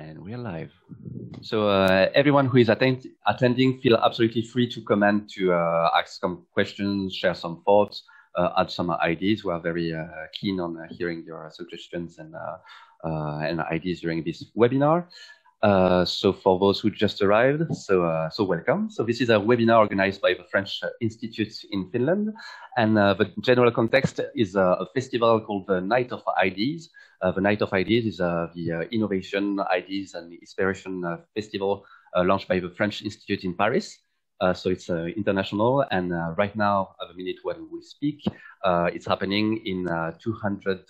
And we're live. So everyone who is attending, feel absolutely free to comment, to ask some questions, share some thoughts, add some ideas. We are very keen on hearing your suggestions and ideas during this webinar. So for those who just arrived, so welcome. So this is a webinar organized by the French Institute in Finland. And the general context is a festival called the Night of Ideas. The Night of Ideas is the Innovation, Ideas and Inspiration Festival launched by the French Institute in Paris. So it's international, and right now, at the minute when we speak, it's happening in 200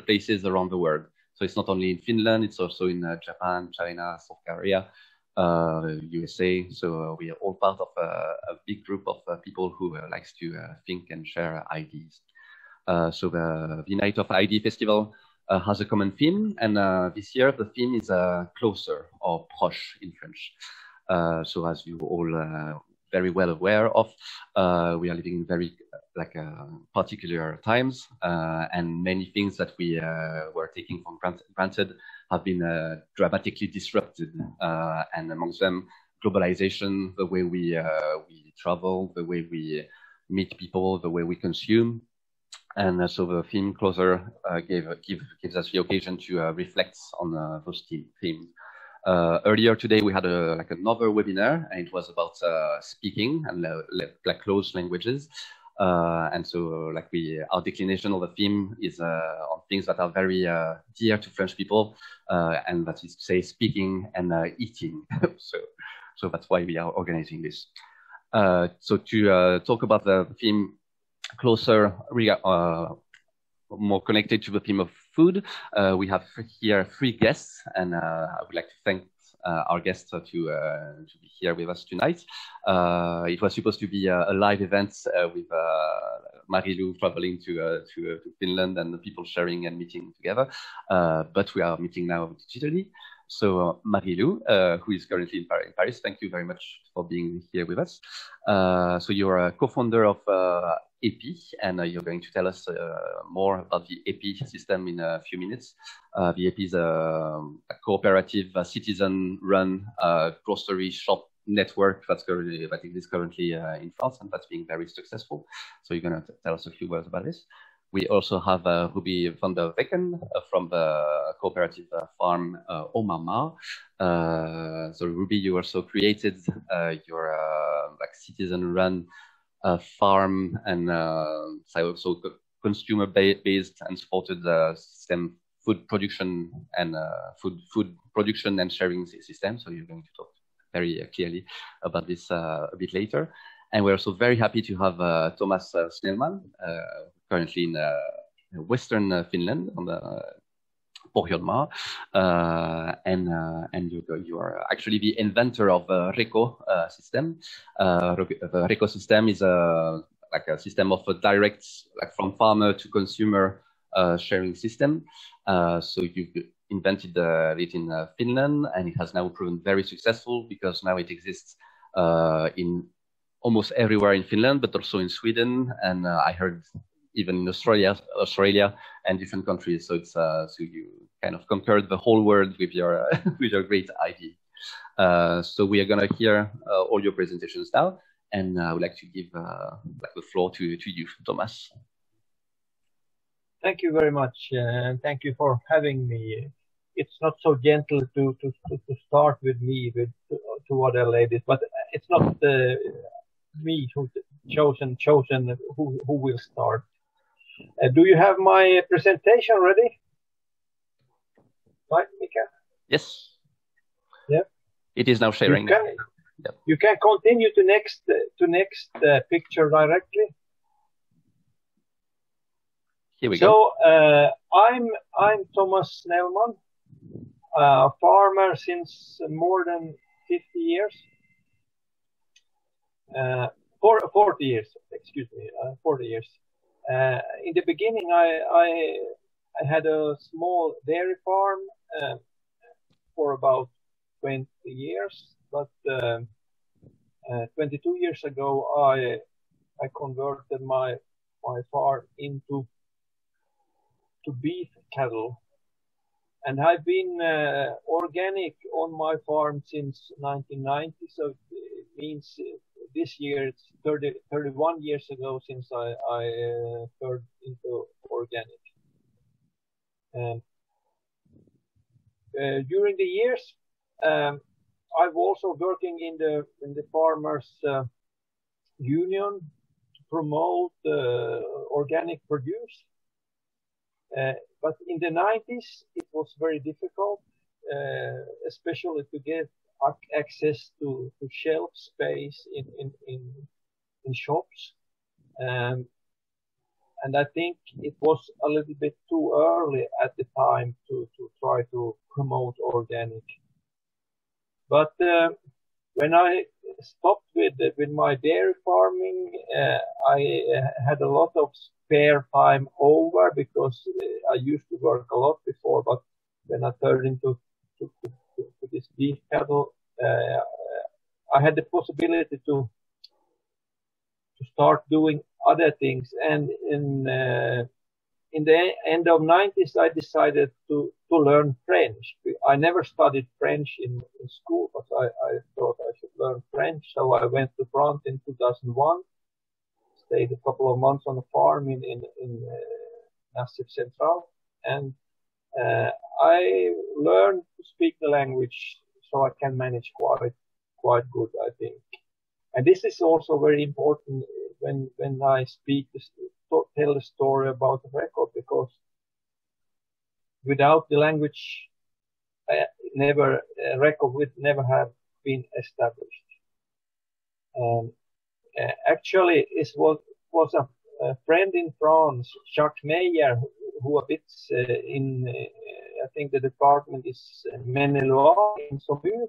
places around the world. So it's not only in Finland, it's also in Japan, China, South Korea, USA. So we are all part of a big group of people who likes to think and share ideas. So the Night of ID Festival has a common theme, and this year the theme is closer, or proche in French. So as you all very well aware of, we are living in very particular times, and many things that we were taking for granted have been dramatically disrupted, and amongst them globalization, the way we travel, the way we meet people, the way we consume. And so the theme closer gives us the occasion to reflect on those themes. Earlier today, we had another webinar, and it was about speaking and close languages. And so our declination of the theme is on things that are very dear to French people, and that is to say speaking and eating. So that's why we are organizing this. So to talk about the theme closer, more connected to the theme of food, we have here 3 guests, and I would like to thank our guests to be here with us tonight. It was supposed to be a live event with Marie-Lou traveling to Finland and the people sharing and meeting together, but we are meeting now digitally. So Marie-Lou, who is currently in Paris, thank you very much for being here with us. So you're a co-founder of EPI, and you're going to tell us more about the EPI system in a few minutes. The EPI is a cooperative, citizen-run grocery shop network that is currently in France, and that's being very successful. So you're going to tell us a few words about this. We also have Ruby van der Wecken from the cooperative farm Omama. So Ruby, you also created your citizen-run farm and also consumer-based and supported system food production and food production and sharing system. So you're going to talk very clearly about this a bit later. And we're also very happy to have Thomas Snellman, currently in Western Finland on the Poulot, and you are actually the inventor of the REKO system. The REKO system is a system of a direct, from farmer to consumer sharing system. So you've invented it in Finland, and it has now proven very successful because now it exists in almost everywhere in Finland, but also in Sweden, and I heard even in Australia and different countries. So it's so you kind of conquered the whole world with your with your great idea. So we are going to hear all your presentations now, and I would like to give the floor to you, Thomas. Thank you very much, and thank you for having me. It's not so gentle to start with me with 2 other ladies, but it's not me who chosen who will start. Do you have my presentation ready? Right, Mika? Yes. Yeah. It is now sharing. You can continue to next picture directly. Here we go. So I'm Thomas Snellman, a farmer since more than 50 years. 40 years, excuse me, 40 years. In the beginning, I had a small dairy farm for about 20 years, but 22 years ago, I converted my farm into beef cattle, And I've been organic on my farm since 1990, so it means this year it's 31 years ago since I turned into organic. And during the years, I've also working in the farmers union to promote organic produce. But in the 90s, it was very difficult, especially to get access to shelf space in shops. And I think it was a little bit too early at the time to try to promote organic. But when I stopped with my dairy farming, I had a lot of spare time over because I used to work a lot before. But when I turned into this beef cattle, I had the possibility to start doing other things. And in the end of 90s, I decided to learn French. I never studied French in school, but I thought I should learn French. So I went to France in 2001, stayed a couple of months on a farm in Massif Central, and I learned to speak the language so I can manage quite good, I think. And this is also very important when I speak, tell the story about REKO, because without the language, REKO would never have been established. Actually, it was a friend in France, Jacques Meyer, who a bit in, I think the department is Maine-et-Loire in Saumur.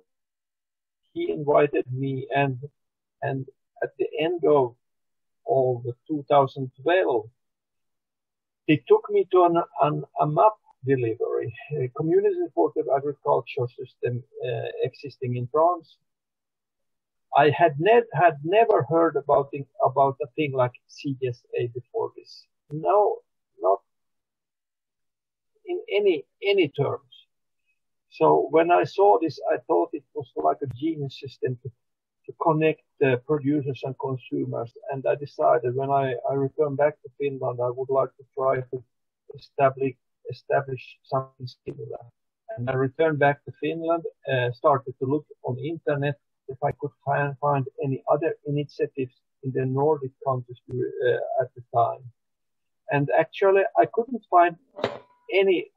He invited me, and at the end of 2012, he took me to a map delivery, a community supported agriculture system existing in France. I had never heard about a thing like CSA before this. No, not in any terms. So when I saw this, I thought it was like a genius system to connect producers and consumers. And I decided when I return back to Finland, I would like to try to establish something similar. And I returned back to Finland, started to look on the internet if I could find any other initiatives in the Nordic countries at the time. And actually, I couldn't find any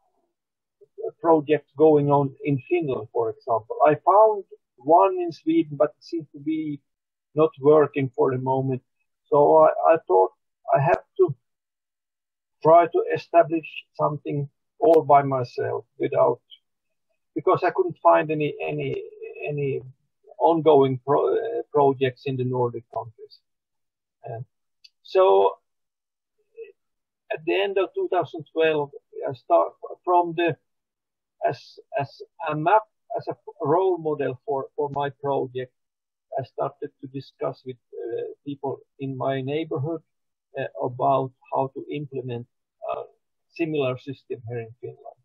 projects going on in Finland, for example. I found one in Sweden, but it seemed to be not working for the moment. So I thought I have to try to establish something all by myself because I couldn't find any ongoing projects in the Nordic countries. So at the end of 2012, I start from as a map, as a role model for my project. I started to discuss with people in my neighborhood about how to implement a similar system here in Finland.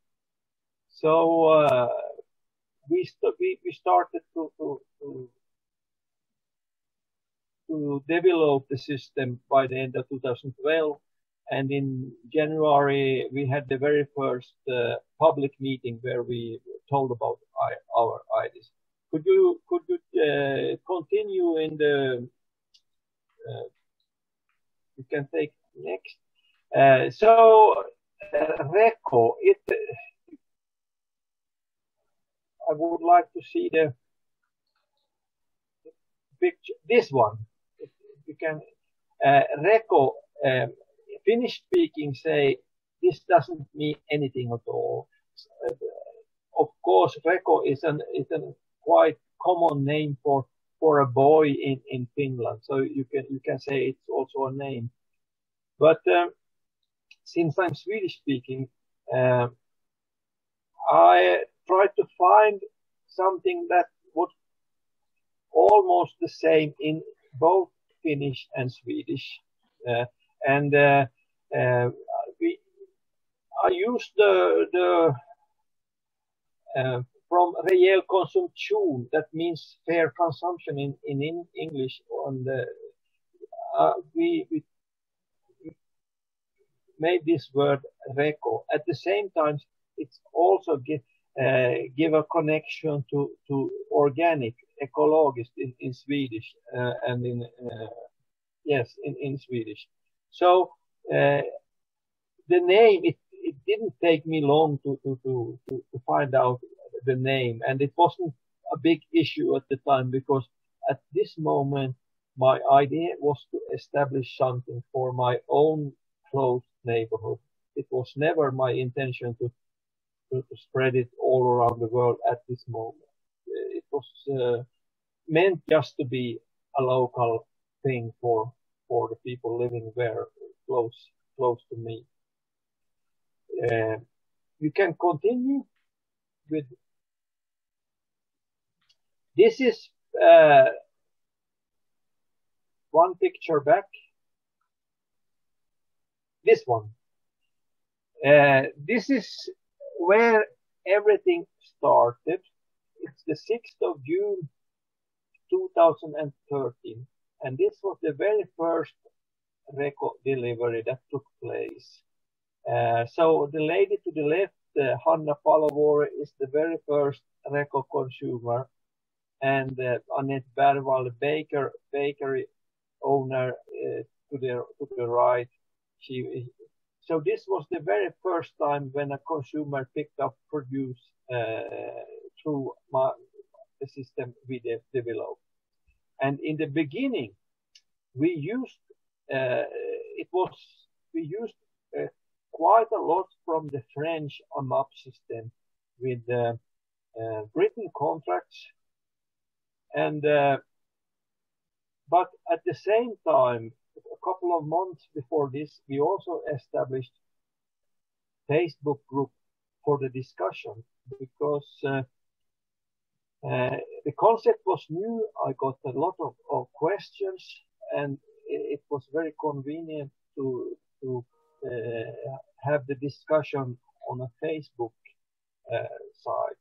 So we started to develop the system by the end of 2012. And in January, we had the very first public meeting where we told about our ideas. Could you continue in the? You can take next. So REKO, I would like to see the picture. This one, if you can. REKO. Finnish speaking say this doesn't mean anything at all. Of course, REKO is a quite common name for a boy in Finland, so you can say it's also a name. But since I'm Swedish speaking, I tried to find something that would almost the same in both Finnish and Swedish. I used the from reell konsumtion, that means fair consumption in English. On the we made this word REKO. At the same time, it's also give a connection to organic, ecologiskt in Swedish, and in yes, in Swedish. So the name, it didn't take me long to find out the name, and it wasn't a big issue at the time, because at this moment my idea was to establish something for my own close neighborhood. It was never my intention to spread it all around the world at this moment. It was meant just to be a local thing for the people living there, close to me. You can continue with this. Is one picture back. This one. This is where everything started. It's the 6th of June 2013, and this was the very first REKO delivery that took place. So the lady to the left, Hanna Palovuori, is the very first REKO consumer, and Annette Bergvall, bakery owner, to the right. So this was the very first time when a consumer picked up produce through the system we developed. And in the beginning, we used quite a lot from the French AMAP system with written contracts, and but at the same time, a couple of months before this, we also established Facebook group for the discussion, because the concept was new. I got a lot of questions, and it was very convenient to have the discussion on a Facebook side.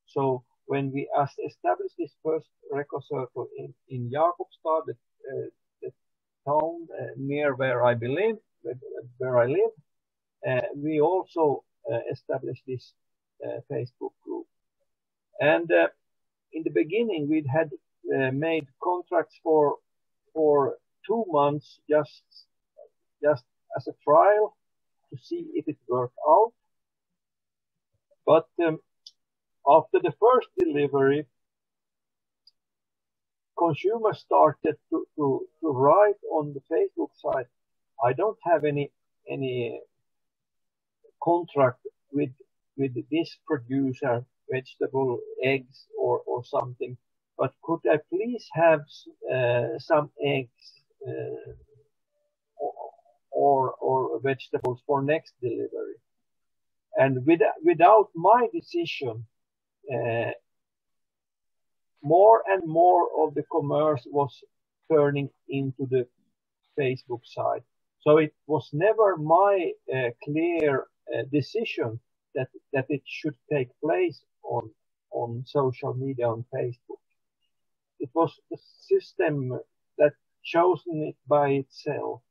So when we established this first REKO circle in Jakobstad, the town near where I live, we also established this Facebook group. And in the beginning, we had made contracts for 2 months, just as a trial to see if it worked out. But after the first delivery, consumers started to write on the Facebook site, I don't have any contract with this producer, vegetable, eggs, or something, but could I please have some eggs or vegetables for next delivery? And without my decision, more and more of the commerce was turning into the Facebook site. So it was never my clear decision that it should take place on social media, on Facebook. It was the system that chosen it by itself.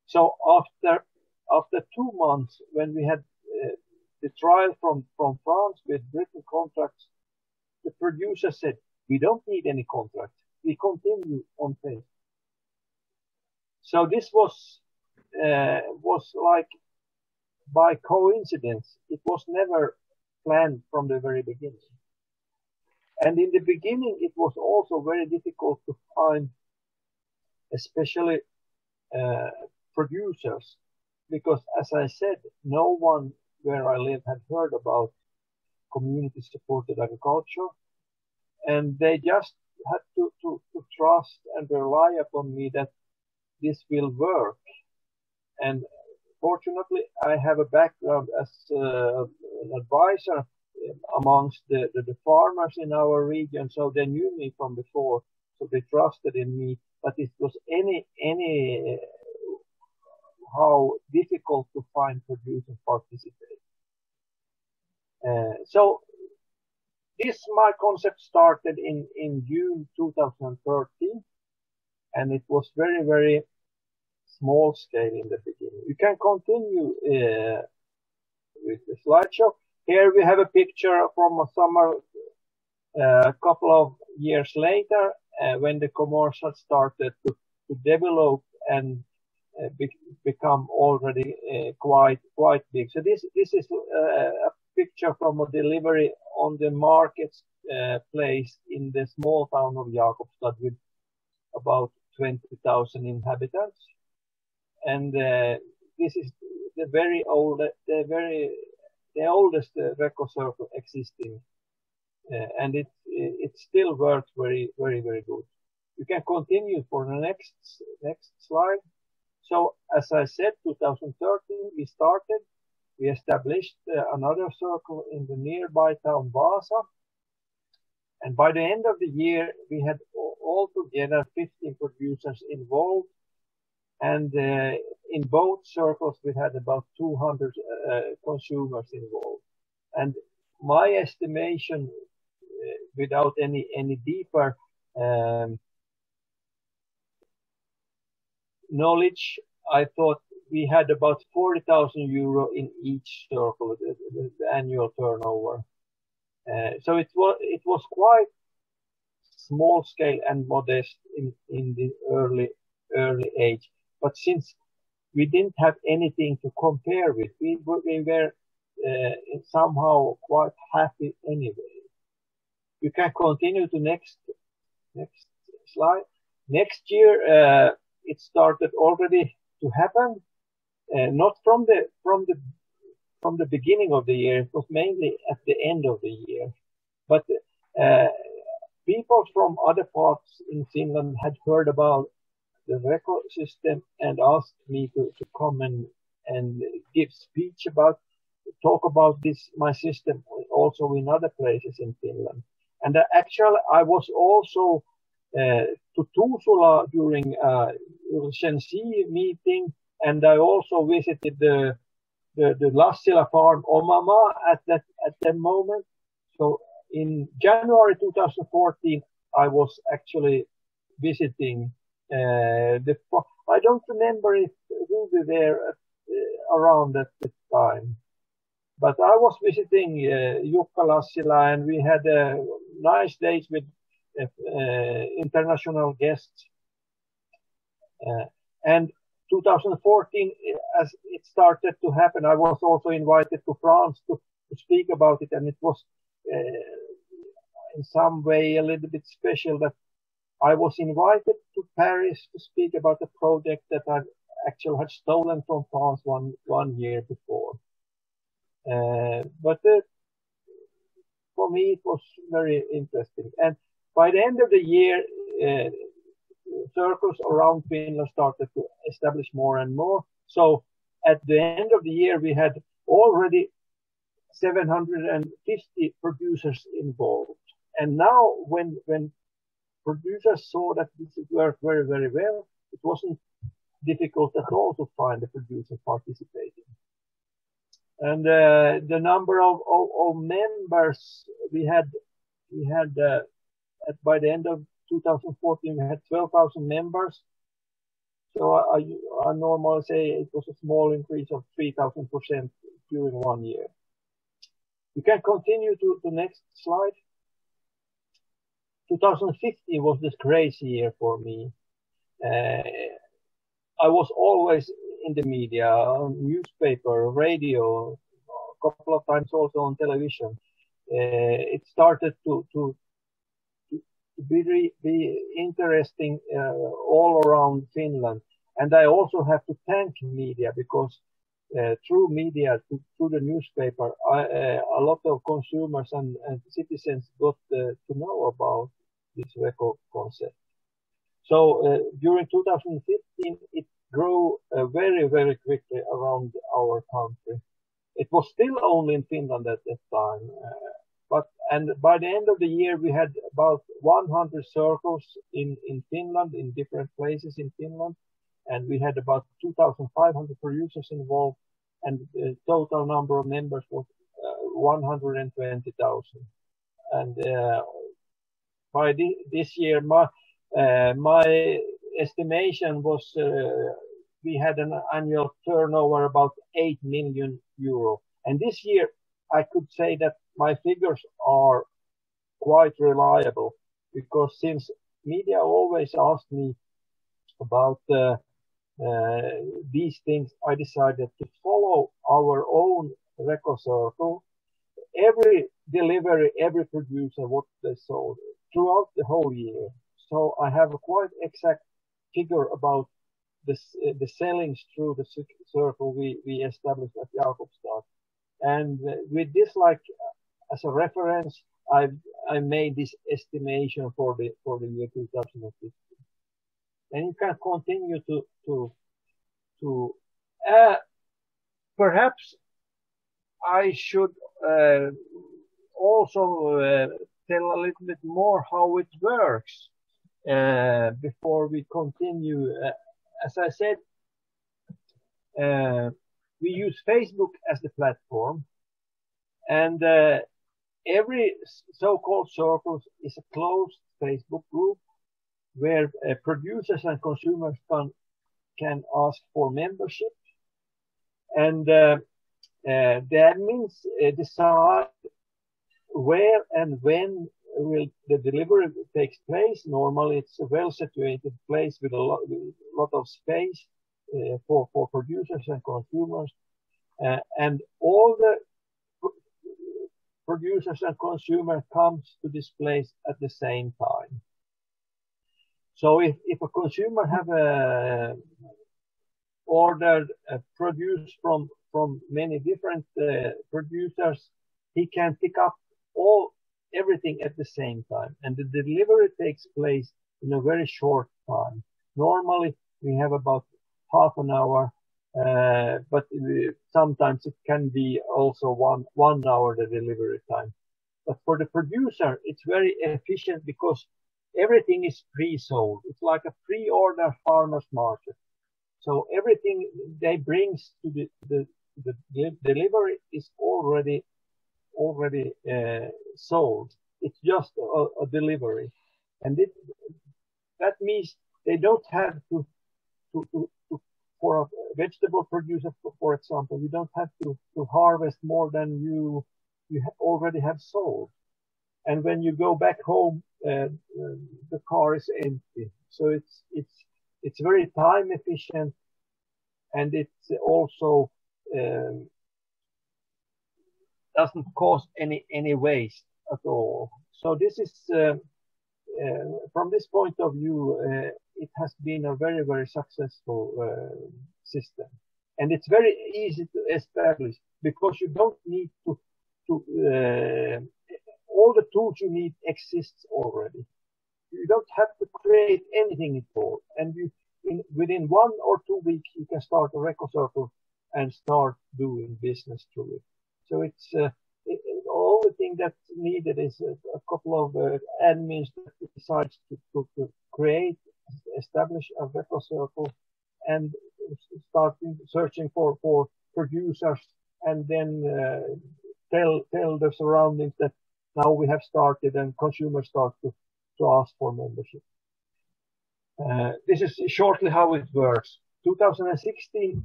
So after 2 months, when we had the trial from France with written contracts, the producer said, we don't need any contract. We continue on Facebook. So this was like by coincidence. It was never planned from the very beginning. And in the beginning, it was also very difficult to find, especially producers, because as I said, no one where I live had heard about community-supported agriculture, and they just had to trust and rely upon me that this will work. And fortunately, I have a background as an advisor amongst the farmers in our region, so they knew me from before, so they trusted in me. But it was how difficult to find producers participate. So my concept started in June 2013, and it was very, very small scale in the beginning. You can continue with the slideshow. Here we have a picture from a summer a couple of years later when the commercial started to develop and become already quite big. So this is a picture from a delivery on the market place in the small town of Jakobstad with about 20,000 inhabitants. And this is the oldest REKO circle existing, and it still works very good. You can continue for the next slide. So as I said, 2013 we established another circle in the nearby town Vaasa, and by the end of the year we had altogether 15 producers involved. And in both circles, we had about 200 consumers involved. And my estimation, without any deeper knowledge, I thought we had about 40,000 euro in each circle, the annual turnover. So it was quite small scale and modest in the early age. But since we didn't have anything to compare with, we were somehow quite happy anyway. You can continue to next slide. Next year, it started already to happen, not from the beginning of the year. It was mainly at the end of the year. But people from other parts in Finland had heard about the REKO system and asked me to come and give speech talk about my system also in other places in Finland. And actually I was also to Tuusula during Shensi meeting, and I also visited the Lassila farm Omama at that moment. So in January 2014 I was actually visiting I don't remember if we were there around at the time, but I was visiting Jukka Lassila, and we had nice days with international guests. And 2014, as it started to happen, I was also invited to France to speak about it, and it was in some way a little bit special that I was invited to Paris to speak about a project that I actually had stolen from France one year before. But for me, it was very interesting. And by the end of the year, circles around Finland started to establish more and more. So at the end of the year, we had already 750 producers involved. And now when producers saw that this worked very, very well, it wasn't difficult at all to find the producers participating. And the number of members we had by the end of 2014 we had 12,000 members. So I normally say it was a small increase of 3,000% during 1 year. You can continue to the next slide. 2015 was this crazy year for me. I was always in the media, on newspaper, radio, a couple of times also on television. It started to be interesting all around Finland. And I also have to thank media because through media, through the newspaper, a lot of consumers and citizens got to know about this REKO concept. So during 2015, it grew very, very quickly around our country. It was still only in Finland at that time. And by the end of the year, we had about 100 circles in Finland, in different places in Finland. And we had about 2,500 producers involved, and the total number of members was 120,000. and by this year, my estimation was we had an annual turnover about 8 million euro. And this year, I could say that my figures are quite reliable, because since media always asked me about these things, I decided to follow our own REKO circle. Every delivery, every producer, what they sold throughout the whole year. So I have a quite exact figure about the sellings through the circle we established at Jakobstad. And with this, like as a reference, I made this estimation for the year 2015. And you can continue to perhaps I should also tell a little bit more how it works before we continue. As I said, we use Facebook as the platform, and every so-called circle is a closed Facebook group where producers and consumers can ask for membership, and the admins decide where and when will the delivery takes place. Normally, it's a well-situated place with a lot of space for producers and consumers, and all the producers and consumers comes to this place at the same time. So if a consumer have ordered produce from many different producers, he can pick up everything at the same time, and the delivery takes place in a very short time. Normally we have about half an hour, but sometimes it can be also one hour the delivery time. But for the producer, it's very efficient because everything is pre-sold. It's like a pre-order farmers market. So everything they brings to the delivery is already sold. It's just a delivery, and that means they don't have to for a vegetable producer, for example, you don't have to harvest more than you already have sold. And when you go back home, the car is empty. So it's very time efficient, and it's also doesn't cause any waste at all. So this is from this point of view, it has been a very, very successful system, and it's very easy to establish because you don't need to all the tools you need exists already. You don't have to create anything at all, and within 1 or 2 weeks you can start a REKO circle and start doing business through it. So it's the only thing that's needed is a couple of admins that decides to create, establish a REKO circle, and start searching for producers, and then tell the surroundings that now we have started, and consumers start to ask for membership. This is shortly how it works. 2016.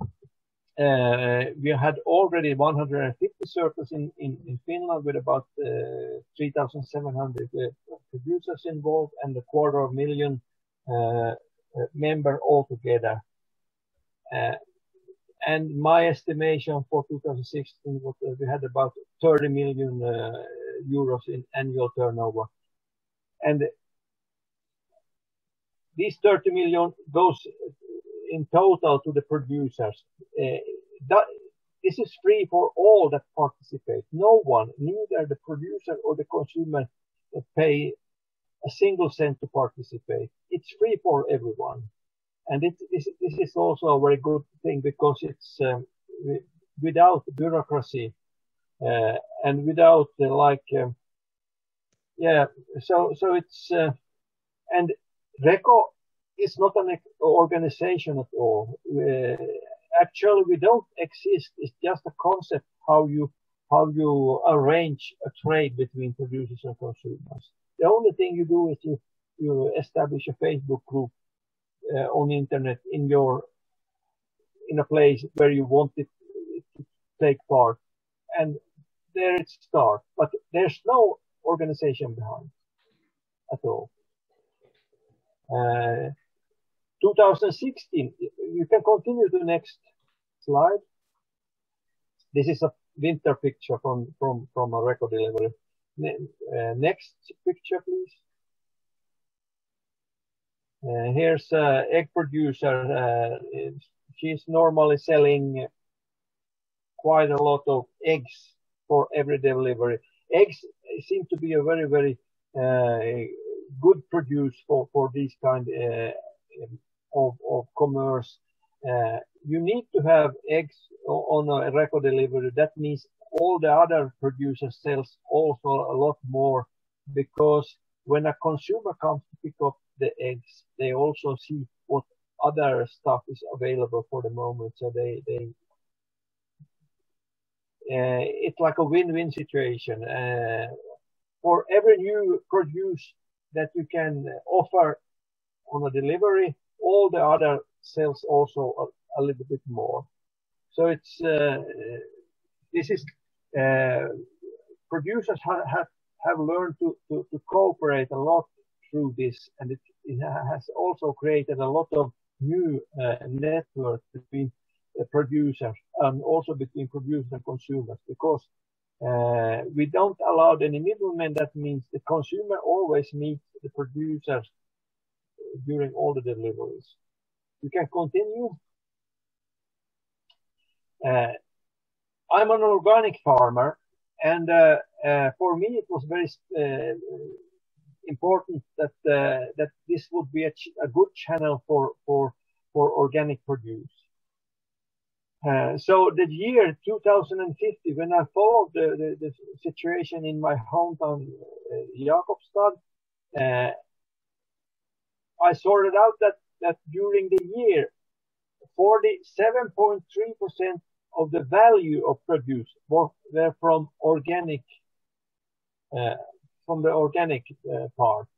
We had already 150 circles in Finland with about 3,700 producers involved and 250,000 members altogether. And my estimation for 2016 was that we had about 30 million euros in annual turnover. And these 30 million goes in total to the producers. This is free for all that participate. No one, neither the producer or the consumer, pay a single cent to participate. It's free for everyone. And this is also a very good thing because it's without bureaucracy and without so it's and REKO is not an organization at all. Actually, we don't exist. It's just a concept how you how you arrange a trade between producers and consumers. The only thing you do is you establish a Facebook group on the internet in a place where you want it to take part, and there it starts. But there's no organization behind at all. 2016, you can continue to the next slide. This is a winter picture from a REKO delivery. Next picture, please. Here's an egg producer. She's normally selling quite a lot of eggs for every delivery. Eggs seem to be a very, very good produce for this kind of commerce. You need to have eggs on a REKO delivery. That means all the other producers sells also a lot more, because when a consumer comes to pick up the eggs, they also see what other stuff is available for the moment. So it's like a win-win situation. For every new produce that you can offer on a delivery, all the other sells also a little bit more. So it's this is producers have learned to cooperate a lot through this, and it has also created a lot of new network between producers and also between producers and consumers, because we don't allow any middlemen. That means the consumer always meets the producers during all the deliveries. You can continue. I'm an organic farmer, and for me it was very important that this would be a good channel for organic produce. So the year 2050, when I followed the situation in my hometown, Jakobstad, I sorted out that during the year, 47.3% of the value of produce were from organic, from the organic part,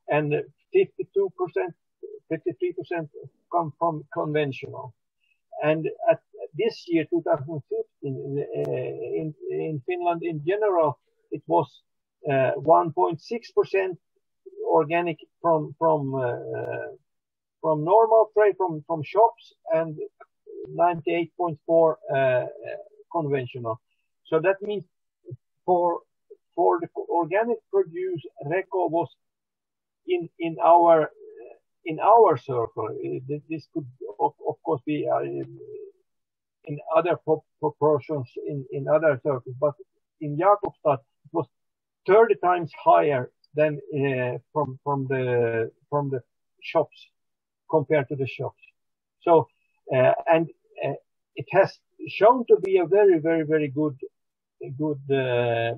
and 52%, 53% come from conventional. And at this year, 2015, in Finland in general, it was 1.6% organic from normal trade, from shops, and 98.4 conventional. So that means for the organic produce, REKO was in our circle. This could of course be in other proportions in other circles, but in Jakobstad it was 30 times higher than from the shops, compared to the shops. So and it has shown to be a very, very, very good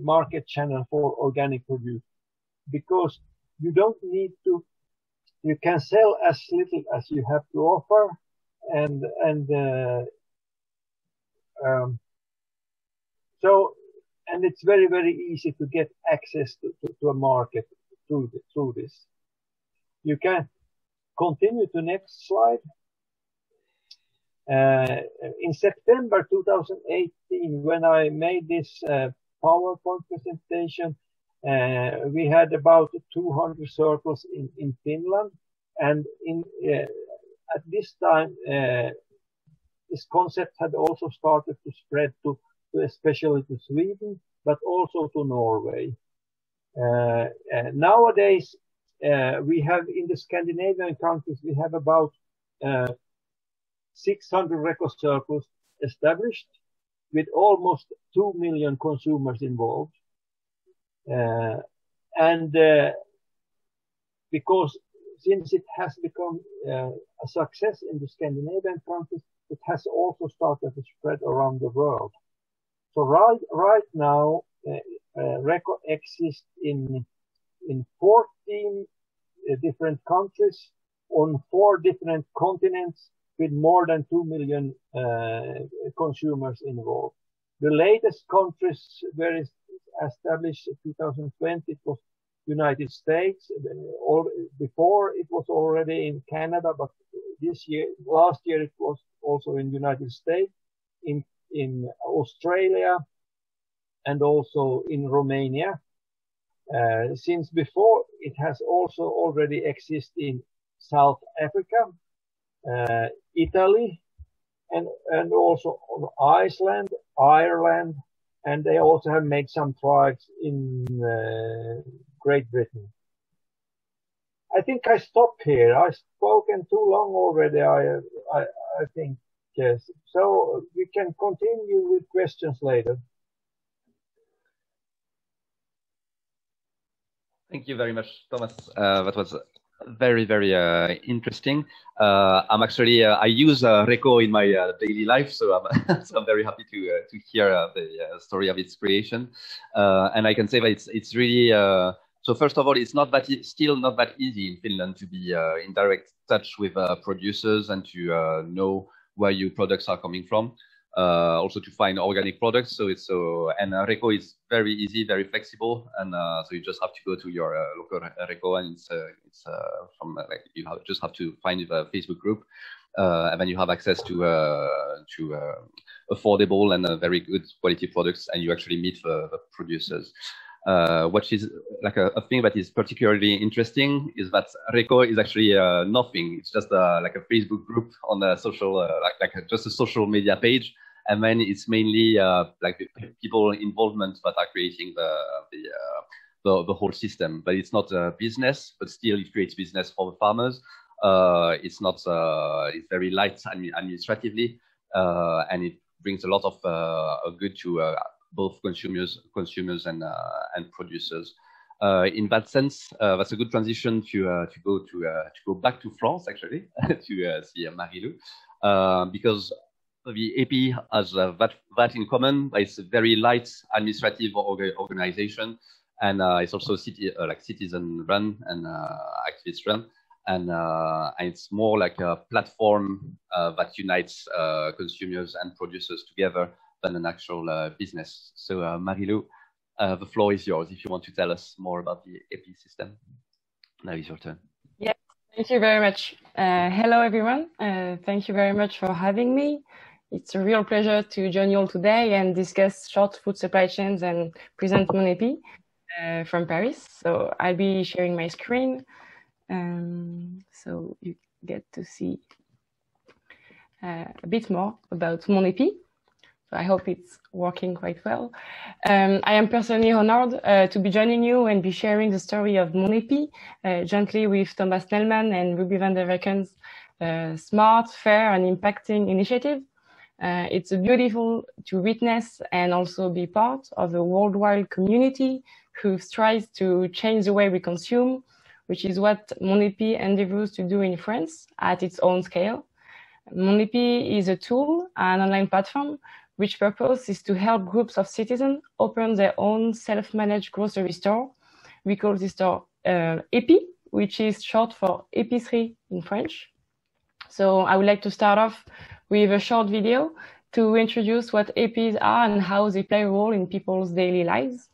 market channel for organic produce, because you don't need to. You can sell as little as you have to offer, and it's very, very easy to get access to a market through this. You can continue to next slide. In September 2018, when I made this PowerPoint presentation, we had about 200 circles in Finland, and at this time this concept had also started to spread to especially to Sweden, but also to Norway. Nowadays we have in the Scandinavian countries, we have about 600 REKO circles established, with almost 2 million consumers involved. Because since it has become a success in the Scandinavian countries, it has also started to spread around the world. So right now, REKO exists in 14 different countries, on 4 different continents, with more than 2 million consumers involved. The latest countries were established in 2020. It was United States. Before it was already in Canada, but last year it was also in United States, in Australia, and also in Romania. Since before, it has also already existed in South Africa, Italy, and also on Iceland, Ireland, and they also have made some trials in Great Britain. I think I stop here. I've spoken too long already, I think. Yes. So we can continue with questions later. Thank you very much, Thomas. That was very, very interesting. I'm actually, I use REKO in my daily life, so I'm very happy to hear the story of its creation. And I can say that it's really, so first of all, it's still not that easy in Finland to be in direct touch with producers and to know where your products are coming from. Also to find organic products. And REKO is very easy, very flexible, and so you just have to go to your local REKO, and it's from like just have to find a Facebook group, and then you have access to affordable and very good quality products, and you actually meet the producers. What is like a thing that is particularly interesting is that REKO is actually nothing. It's just like a Facebook group on a social, just a social media page, and then it's mainly like the people involvement that are creating the whole system. But it's not a business, but still it creates business for the farmers. It's not. It's very light administratively, and it brings a lot of good to both consumers and producers. In that sense, that's a good transition to go back to France actually to see Marie-Lou, because the EP has that in common. It's a very light administrative organization, and it's also citizen run and activist run, and it's more like a platform that unites consumers and producers together than an actual business. So Marie-Lou, the floor is yours if you want to tell us more about the EP system. Now is your turn. Yes, thank you very much. Hello everyone. Thank you very much for having me. It's a real pleasure to join you all today and discuss short food supply chains and present mon EP from Paris. So I'll be sharing my screen, so you get to see a bit more about mon EP. So I hope it's working quite well. I am personally honored to be joining you and be sharing the story of mon EP jointly with Thomas Snellman and Ruby van der Recken's smart, fair, and impacting initiative. It's beautiful to witness and also be part of a worldwide community who strives to change the way we consume, which is what mon EP endeavors to do in France at its own scale. Mon EP is a tool, an online platform, which purpose is to help groups of citizens open their own self-managed grocery store. We call this store EPI, which is short for épicerie in French. So I would like to start off with a short video to introduce what EPIs are and how they play a role in people's daily lives.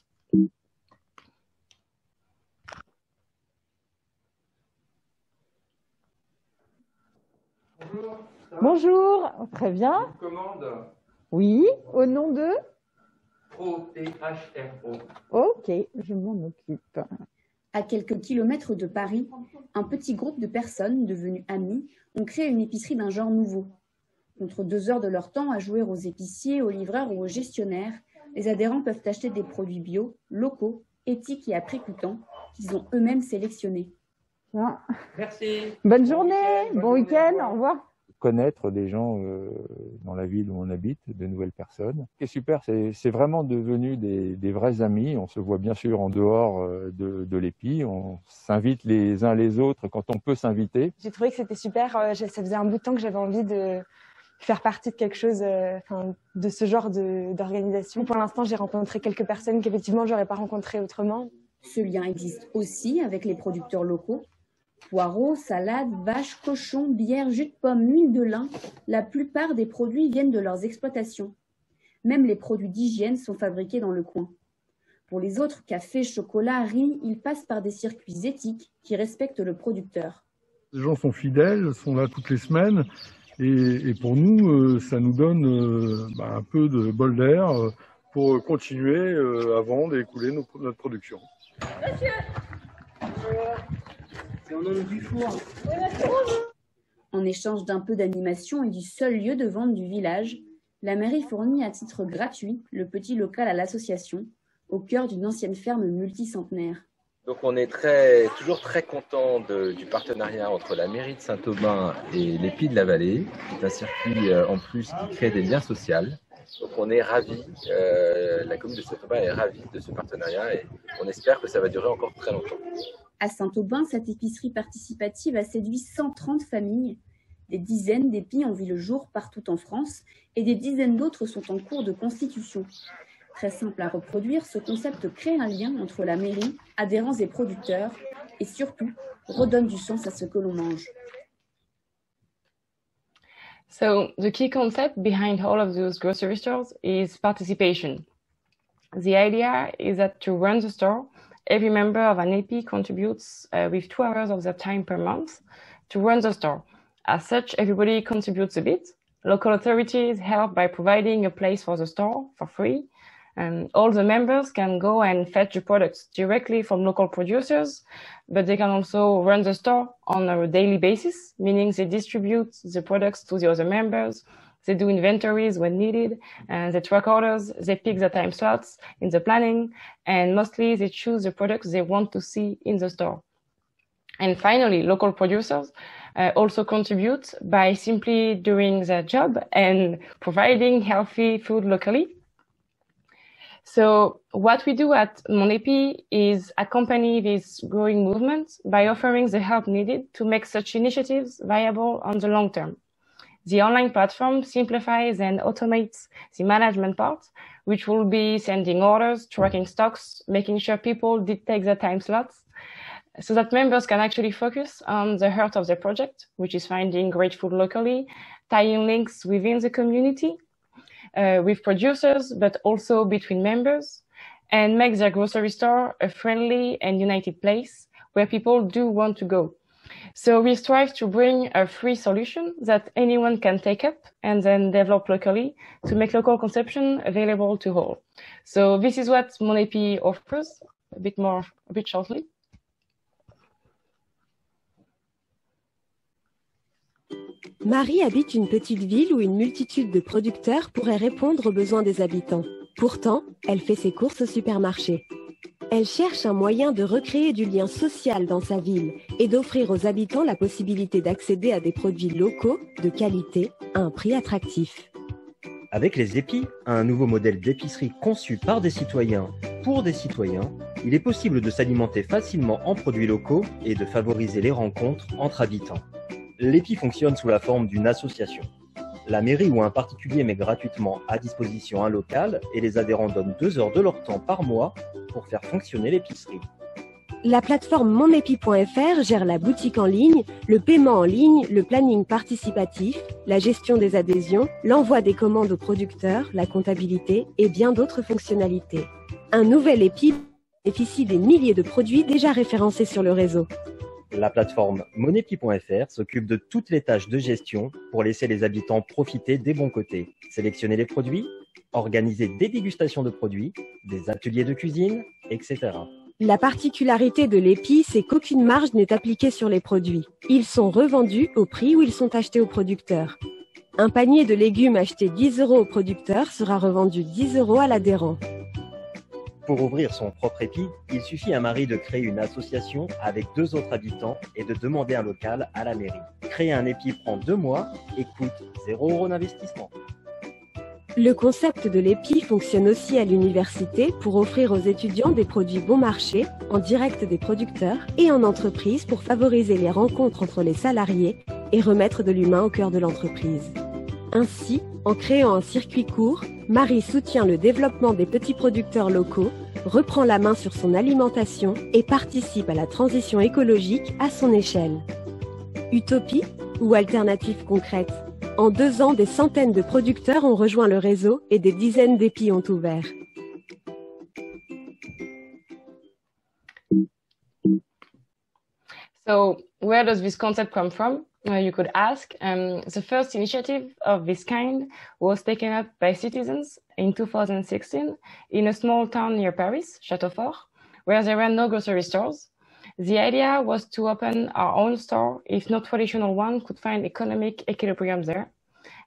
Bonjour, très bien. Une commande. Oui, au nom de O-T-H-R-O. Ok, je m'en occupe. À quelques kilomètres de Paris, un petit groupe de personnes devenues amies ont créé une épicerie d'un genre nouveau. Contre 2 heures de leur temps à jouer aux épiciers, aux livreurs ou aux gestionnaires, les adhérents peuvent acheter des produits bio, locaux, éthiques et à prix coûtant qu'ils ont eux-mêmes sélectionnés. Bien. Merci. Bonne journée, bon week-end, au revoir. Connaître des gens dans la ville où on habite, de nouvelles personnes. Ce qui est super, c'est vraiment devenu des vrais amis. On se voit bien sûr en dehors de l'EPI. On s'invite les uns les autres quand on peut s'inviter. J'ai trouvé que c'était super. Ça faisait un bout de temps que j'avais envie de faire partie de quelque chose, de ce genre d'organisation. Pour l'instant, j'ai rencontré quelques personnes qu'effectivement, j'aurais pas rencontrées autrement. Ce lien existe aussi avec les producteurs locaux. Poireaux, salades, vaches, cochons, bière, jus de pomme, huile de lin, la plupart des produits viennent de leurs exploitations. Même les produits d'hygiène sont fabriqués dans le coin. Pour les autres, café, chocolat, riz, ils passent par des circuits éthiques qui respectent le producteur. Les gens sont fidèles, sont là toutes les semaines et pour nous, ça nous donne un peu de bol d'air pour continuer à vendre et écouler notre production. Monsieur, c'est au nom du four. En échange d'un peu d'animation et du seul lieu de vente du village, la mairie fournit à titre gratuit le petit local à l'association, au cœur d'une ancienne ferme multicentenaire. Donc on est toujours très content du partenariat entre la mairie de Saint-Aubin et l'Épi de la Vallée, qui est un circuit en plus qui crée des liens sociaux. Donc on est ravis, la commune de Saint-Aubin est ravie de ce partenariat et on espère que ça va durer encore très longtemps. À Saint-Aubin, cette épicerie participative a séduit 130 familles. Des dizaines d'épis ont vu le jour partout en France et des dizaines d'autres sont en cours de constitution. Très simple à reproduire, ce concept crée un lien entre la mairie, adhérents et producteurs et surtout redonne du sens à ce que l'on mange. So the key concept behind all of those grocery stores is participation. The idea is that to run the store, every member of an AP contributes with 2 hours of their time per month to run the store. As such, everybody contributes a bit. Local authorities help by providing a place for the store for free. All the members can go and fetch the products directly from local producers, but they can also run the store on a daily basis, meaning they distribute the products to the other members, they do inventories when needed, they track orders, they pick the time slots in the planning, and mostly they choose the products they want to see in the store. And finally, local producers also contribute by simply doing their job and providing healthy food locally. So what we do at Mon Épi is accompany this growing movement by offering the help needed to make such initiatives viable on the long term. The online platform simplifies and automates the management part, which will be sending orders, tracking stocks, making sure people did take their time slots, so that members can actually focus on the heart of their project, which is finding great food locally, tying links within the community, with producers, but also between members, and make their grocery store a friendly and united place where people do want to go. So we strive to bring a free solution that anyone can take up and then develop locally to make local consumption available to all. So this is what Mon Épi offers, a bit shortly. Marie habite une petite ville où une multitude de producteurs pourrait répondre aux besoins des habitants. Pourtant, elle fait ses courses au supermarché. Elle cherche un moyen de recréer du lien social dans sa ville et d'offrir aux habitants la possibilité d'accéder à des produits locaux de qualité à un prix attractif. Avec les épis, un nouveau modèle d'épicerie conçu par des citoyens pour des citoyens, il est possible de s'alimenter facilement en produits locaux et de favoriser les rencontres entre habitants. L'épi fonctionne sous la forme d'une association. La mairie ou un particulier met gratuitement à disposition un local et les adhérents donnent 2 heures de leur temps par mois pour faire fonctionner l'épicerie. La plateforme monepi.fr gère la boutique en ligne, le paiement en ligne, le planning participatif, la gestion des adhésions, l'envoi des commandes aux producteurs, la comptabilité et bien d'autres fonctionnalités. Un nouvel épi bénéficie des milliers de produits déjà référencés sur le réseau. La plateforme monepi.fr s'occupe de toutes les tâches de gestion pour laisser les habitants profiter des bons côtés. Sélectionner les produits, organiser des dégustations de produits, des ateliers de cuisine, etc. La particularité de l'épi, c'est qu'aucune marge n'est appliquée sur les produits. Ils sont revendus au prix où ils sont achetés aux producteurs. Un panier de légumes acheté 10 € au producteur sera revendu 10 € à l'adhérent. Pour ouvrir son propre épi, il suffit à Marie de créer une association avec 2 autres habitants et de demander un local à la mairie. Créer un épi prend 2 mois et coûte 0 € d'investissement. Le concept de l'épi fonctionne aussi à l'université pour offrir aux étudiants des produits bon marché, en direct des producteurs et en entreprise pour favoriser les rencontres entre les salariés et remettre de l'humain au cœur de l'entreprise. Ainsi, en créant un circuit court, Marie soutient le développement des petits producteurs locaux, reprend la main sur son alimentation et participe à la transition écologique à son échelle. Utopie ou alternative concrète ? En 2 ans, des centaines de producteurs ont rejoint le réseau et des dizaines d'épis ont ouvert. So where does this concept come from? You could ask. The first initiative of this kind was taken up by citizens in 2016 in a small town near Paris, Châteaufort, where there were no grocery stores. The idea was to open our own store if no traditional one could find economic equilibrium there.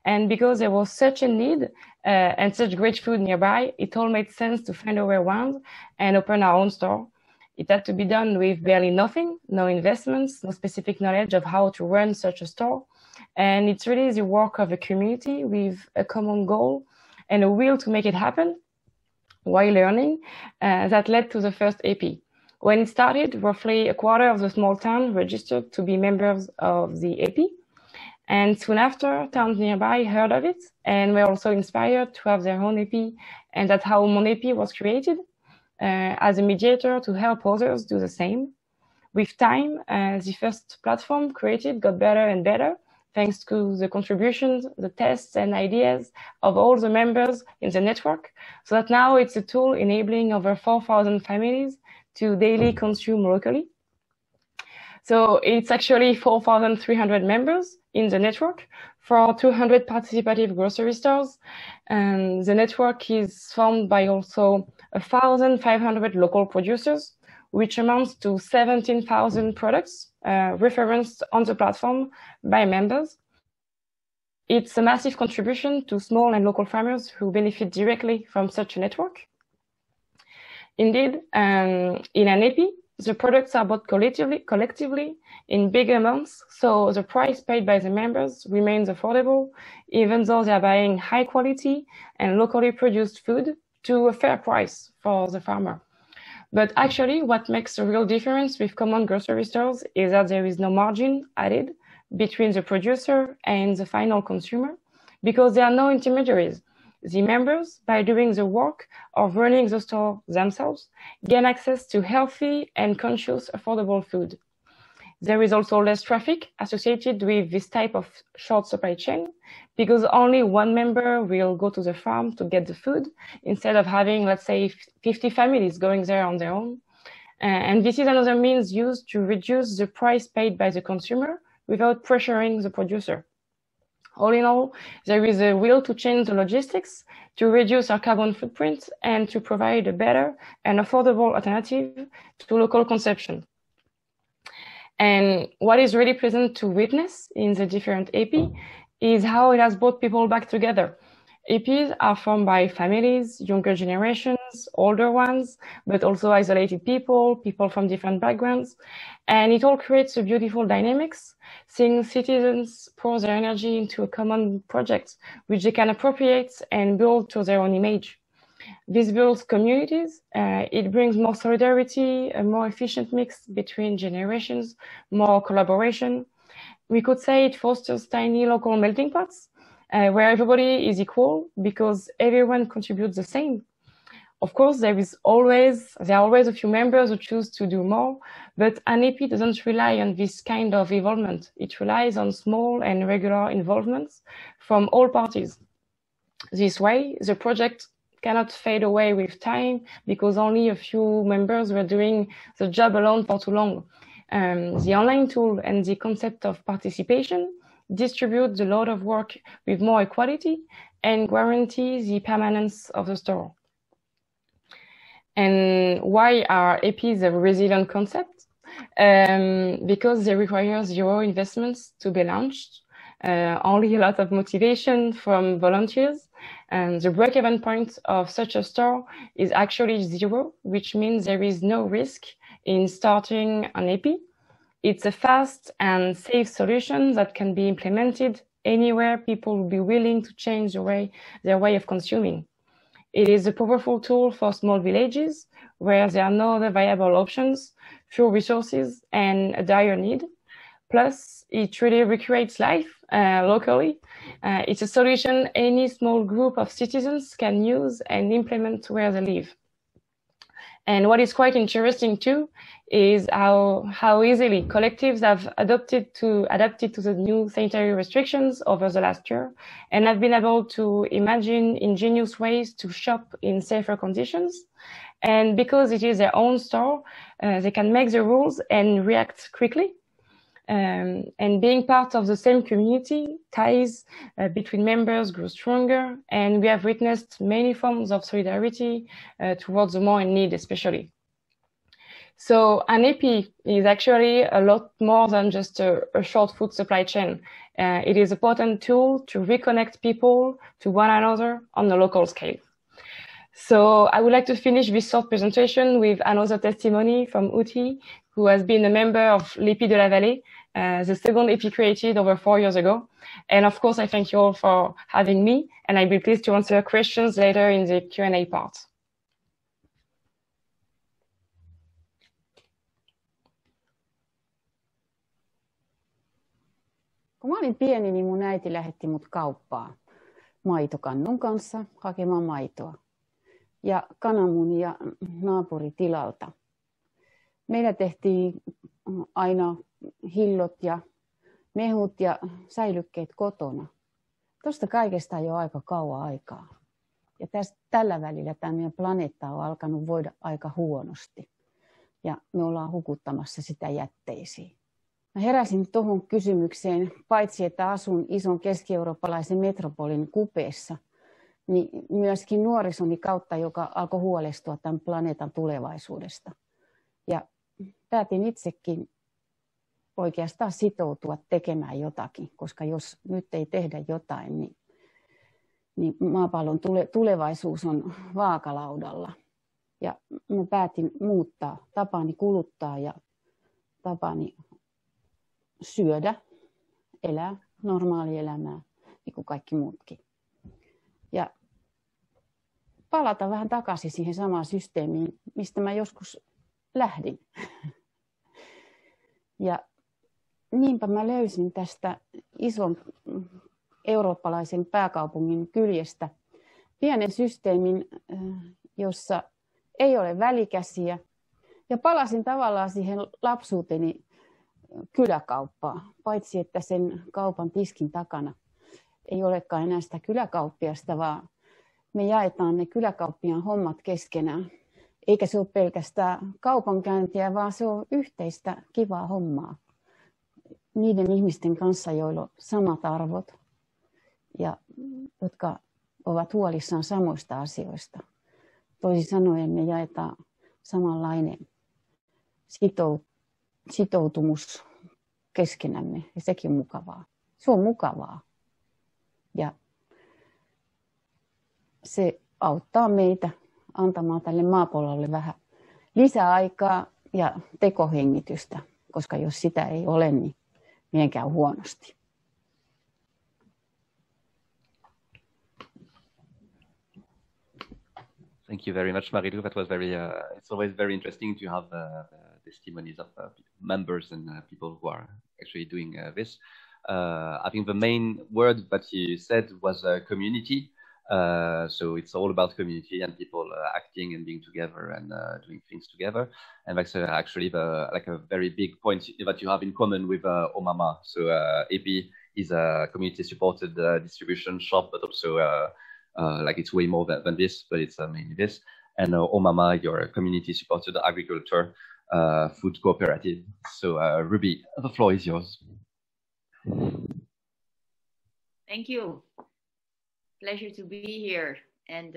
And because there was such a need and such great food nearby, it all made sense to find a way around and open our own store. It had to be done with barely nothing, no investments, no specific knowledge of how to run such a store. And it's really the work of a community with a common goal and a will to make it happen while learning that led to the first AP. When it started, roughly a quarter of the small town registered to be members of the AP. And soon after, towns nearby heard of it and were also inspired to have their own AP. And that's how Mon AP was created. As a mediator to help others do the same. With time, the first platform created got better and better, thanks to the contributions, the tests and ideas of all the members in the network, so that now it's a tool enabling over 4,000 families to daily consume locally. So it's actually 4,300 members in the network for 200 participative grocery stores. And the network is formed by also 1,500 local producers, which amounts to 17,000 products referenced on the platform by members. It's a massive contribution to small and local farmers who benefit directly from such a network. Indeed, in an AP, the products are bought collectively in big amounts, so the price paid by the members remains affordable, even though they are buying high quality and locally produced food to a fair price for the farmer. But actually, what makes a real difference with common grocery stores is that there is no margin added between the producer and the final consumer, because there are no intermediaries. The members, by doing the work of running the store themselves, gain access to healthy and conscious affordable food. There is also less traffic associated with this type of short supply chain, because only one member will go to the farm to get the food, instead of having, let's say, 50 families going there on their own. And this is another means used to reduce the price paid by the consumer without pressuring the producer. All in all, there is a will to change the logistics, to reduce our carbon footprint, and to provide a better and affordable alternative to local consumption. And what is really pleasant to witness in the different AP is how it has brought people back together. APs are formed by families, younger generations, older ones, but also isolated people from different backgrounds. And it all creates a beautiful dynamics, seeing citizens pour their energy into a common project, which they can appropriate and build to their own image. This builds communities, it brings more solidarity, a more efficient mix between generations, more collaboration. We could say it fosters tiny local melting pots, where everybody is equal because everyone contributes the same. Of course, there are always a few members who choose to do more, but an AP doesn't rely on this kind of involvement. It relies on small and regular involvements from all parties. This way, the project cannot fade away with time because only a few members were doing the job alone for too long. The online tool and the concept of participation distribute the load of work with more equality and guarantee the permanence of the store. And why are APs a resilient concept? Because they require zero investments to be launched, only a lot of motivation from volunteers. And the break-even point of such a store is actually zero, which means there is no risk in starting an AP. It's a fast and safe solution that can be implemented anywhere people will be willing to change their way of consuming. It is a powerful tool for small villages where there are no other viable options, few resources, and a dire need. Plus, it really recreates life locally. It's a solution any small group of citizens can use and implement where they live. And what is quite interesting too is how easily collectives have adapted to the new sanitary restrictions over the last year, and have been able to imagine ingenious ways to shop in safer conditions. And because it is their own store, they can make the rules and react quickly. And being part of the same community, ties between members grow stronger, and we have witnessed many forms of solidarity towards the more in need, especially. So an EP is actually a lot more than just a short food supply chain. It is a potent tool to reconnect people to one another on a local scale. So I would like to finish this short presentation with another testimony from Uti, who has been a member of l'Épi de la Vallée, the second EP created over 4 years ago. And of course, I thank you all for having me, and I'll be pleased to answer questions later in the Q&A part. Kun mä olin pieni, niin mun äiti lähetti mut kauppaan maitokannun kanssa hakemaan maitoa ja kananmunia naapuritilalta. Meillä tehtiin aina hillot ja mehut ja säilykkeet kotona. Tuosta kaikesta on jo aika kauan aikaa. Ja tällä välillä tämä meidän planeetta on alkanut voida aika huonosti. Ja me ollaan hukuttamassa sitä jätteisiin. Mä heräsin tuohon kysymykseen, paitsi että asun ison keski-eurooppalaisen metropolin kupeessa, niin myöskin nuorisoni kautta, joka alkoi huolestua tämän planeetan tulevaisuudesta. Ja päätin itsekin oikeastaan sitoutua tekemään jotakin, koska jos nyt ei tehdä jotain, niin maapallon tulevaisuus on vaakalaudalla. Ja mä päätin muuttaa tapani kuluttaa ja tapani syödä, elää normaalielämää, niin kuin kaikki muutkin. Ja palata vähän takaisin siihen samaan systeemiin, mistä mä joskus lähdin. Ja niinpä mä löysin tästä ison eurooppalaisen pääkaupungin kyljestä pienen systeemin, jossa ei ole välikäsiä. Ja palasin tavallaan siihen lapsuuteni kyläkauppaan, paitsi että sen kaupan tiskin takana ei olekaan enää sitä kyläkauppiasta, vaan me jaetaan ne kyläkauppiaan hommat keskenään. Eikä se ole pelkästään kaupankäyntiä, vaan se on yhteistä kivaa hommaa niiden ihmisten kanssa, joilla on samat arvot ja jotka ovat huolissaan samoista asioista. Toisin sanoen me jaetaan samanlainen sitoutumus keskenämme ja sekin on mukavaa. Se on mukavaa ja se auttaa meitä antamaan tälle maapallolle vähän lisäaikaa ja tekohengitystä, koska jos sitä ei ole, niin meidän käy huonosti. Thank you very much, Marilou. That was very. It's always very interesting to have testimonies of members and people who are actually doing this. I think the main word that you said was community. So it's all about community and people acting and being together and doing things together. And that's actually a very big point that you have in common with Omama. So EP is a community-supported distribution shop, but also it's way more than this, but it's mainly this. And Omama, you're a community-supported agriculture food cooperative. So Ruby, the floor is yours. Thank you. Pleasure to be here, and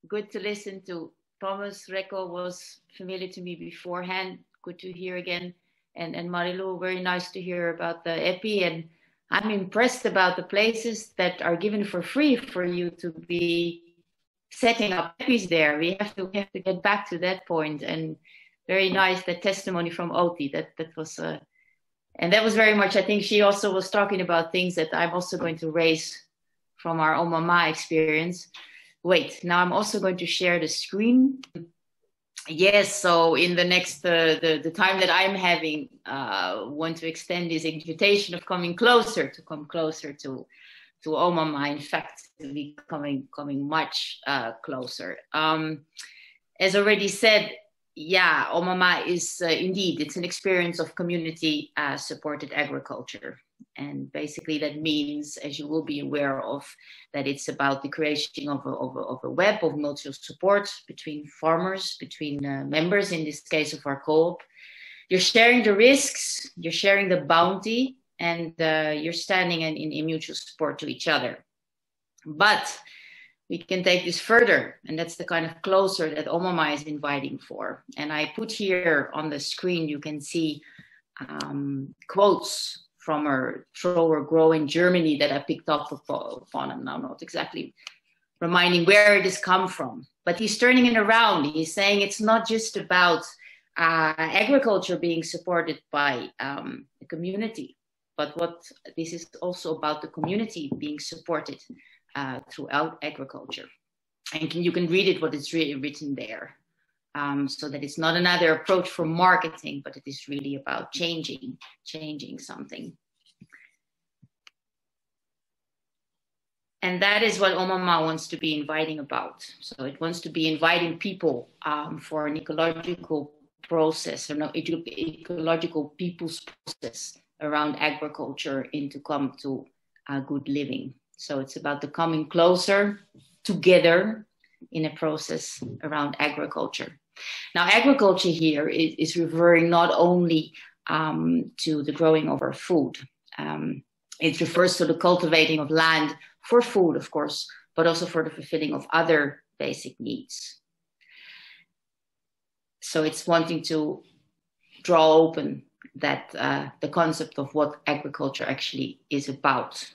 good to listen to Thomas. REKO was familiar to me beforehand. Good to hear again. And Marilou, very nice to hear about the EPI. And I'm impressed about the places that are given for free for you to be setting up EPIs there. We have to get back to that point. And very nice, the testimony from Oti. That was, and that was very much, I think she also was talking about things that I'm also going to raise from our Omama experience. Wait, now I'm also going to share the screen. Yes, so in the next, the time that I'm having, want to extend this invitation of come closer to Omama, in fact, coming much closer. as already said, yeah, Omama is indeed, it's an experience of community supported agriculture. And basically that means, as you will be aware of, that it's about the creation of a web of mutual support between farmers, between members, in this case of our co-op. You're sharing the risks, you're sharing the bounty, and you're standing in mutual support to each other. But we can take this further, and that's the kind of closer that Omama is inviting for. And I put here on the screen, you can see quotes from her Throw or Grow in Germany that I picked up upon. I'm now not exactly reminding where it has come from, but he's turning it around. He's saying it's not just about agriculture being supported by the community, but this is also about the community being supported throughout agriculture. And you can read it, what is really written there. So that it's not another approach for marketing, but it is really about changing something. And that is what Omama wants to be inviting about. So it wants to be inviting people for an ecological process, or no, ecological people's process around agriculture, and to come to good living. So it's about the coming closer together in a process around agriculture. Now, agriculture here is referring not only to the growing of our food. It refers to the cultivating of land for food, of course, but also for the fulfilling of other basic needs. So it's wanting to draw open that the concept of what agriculture actually is about.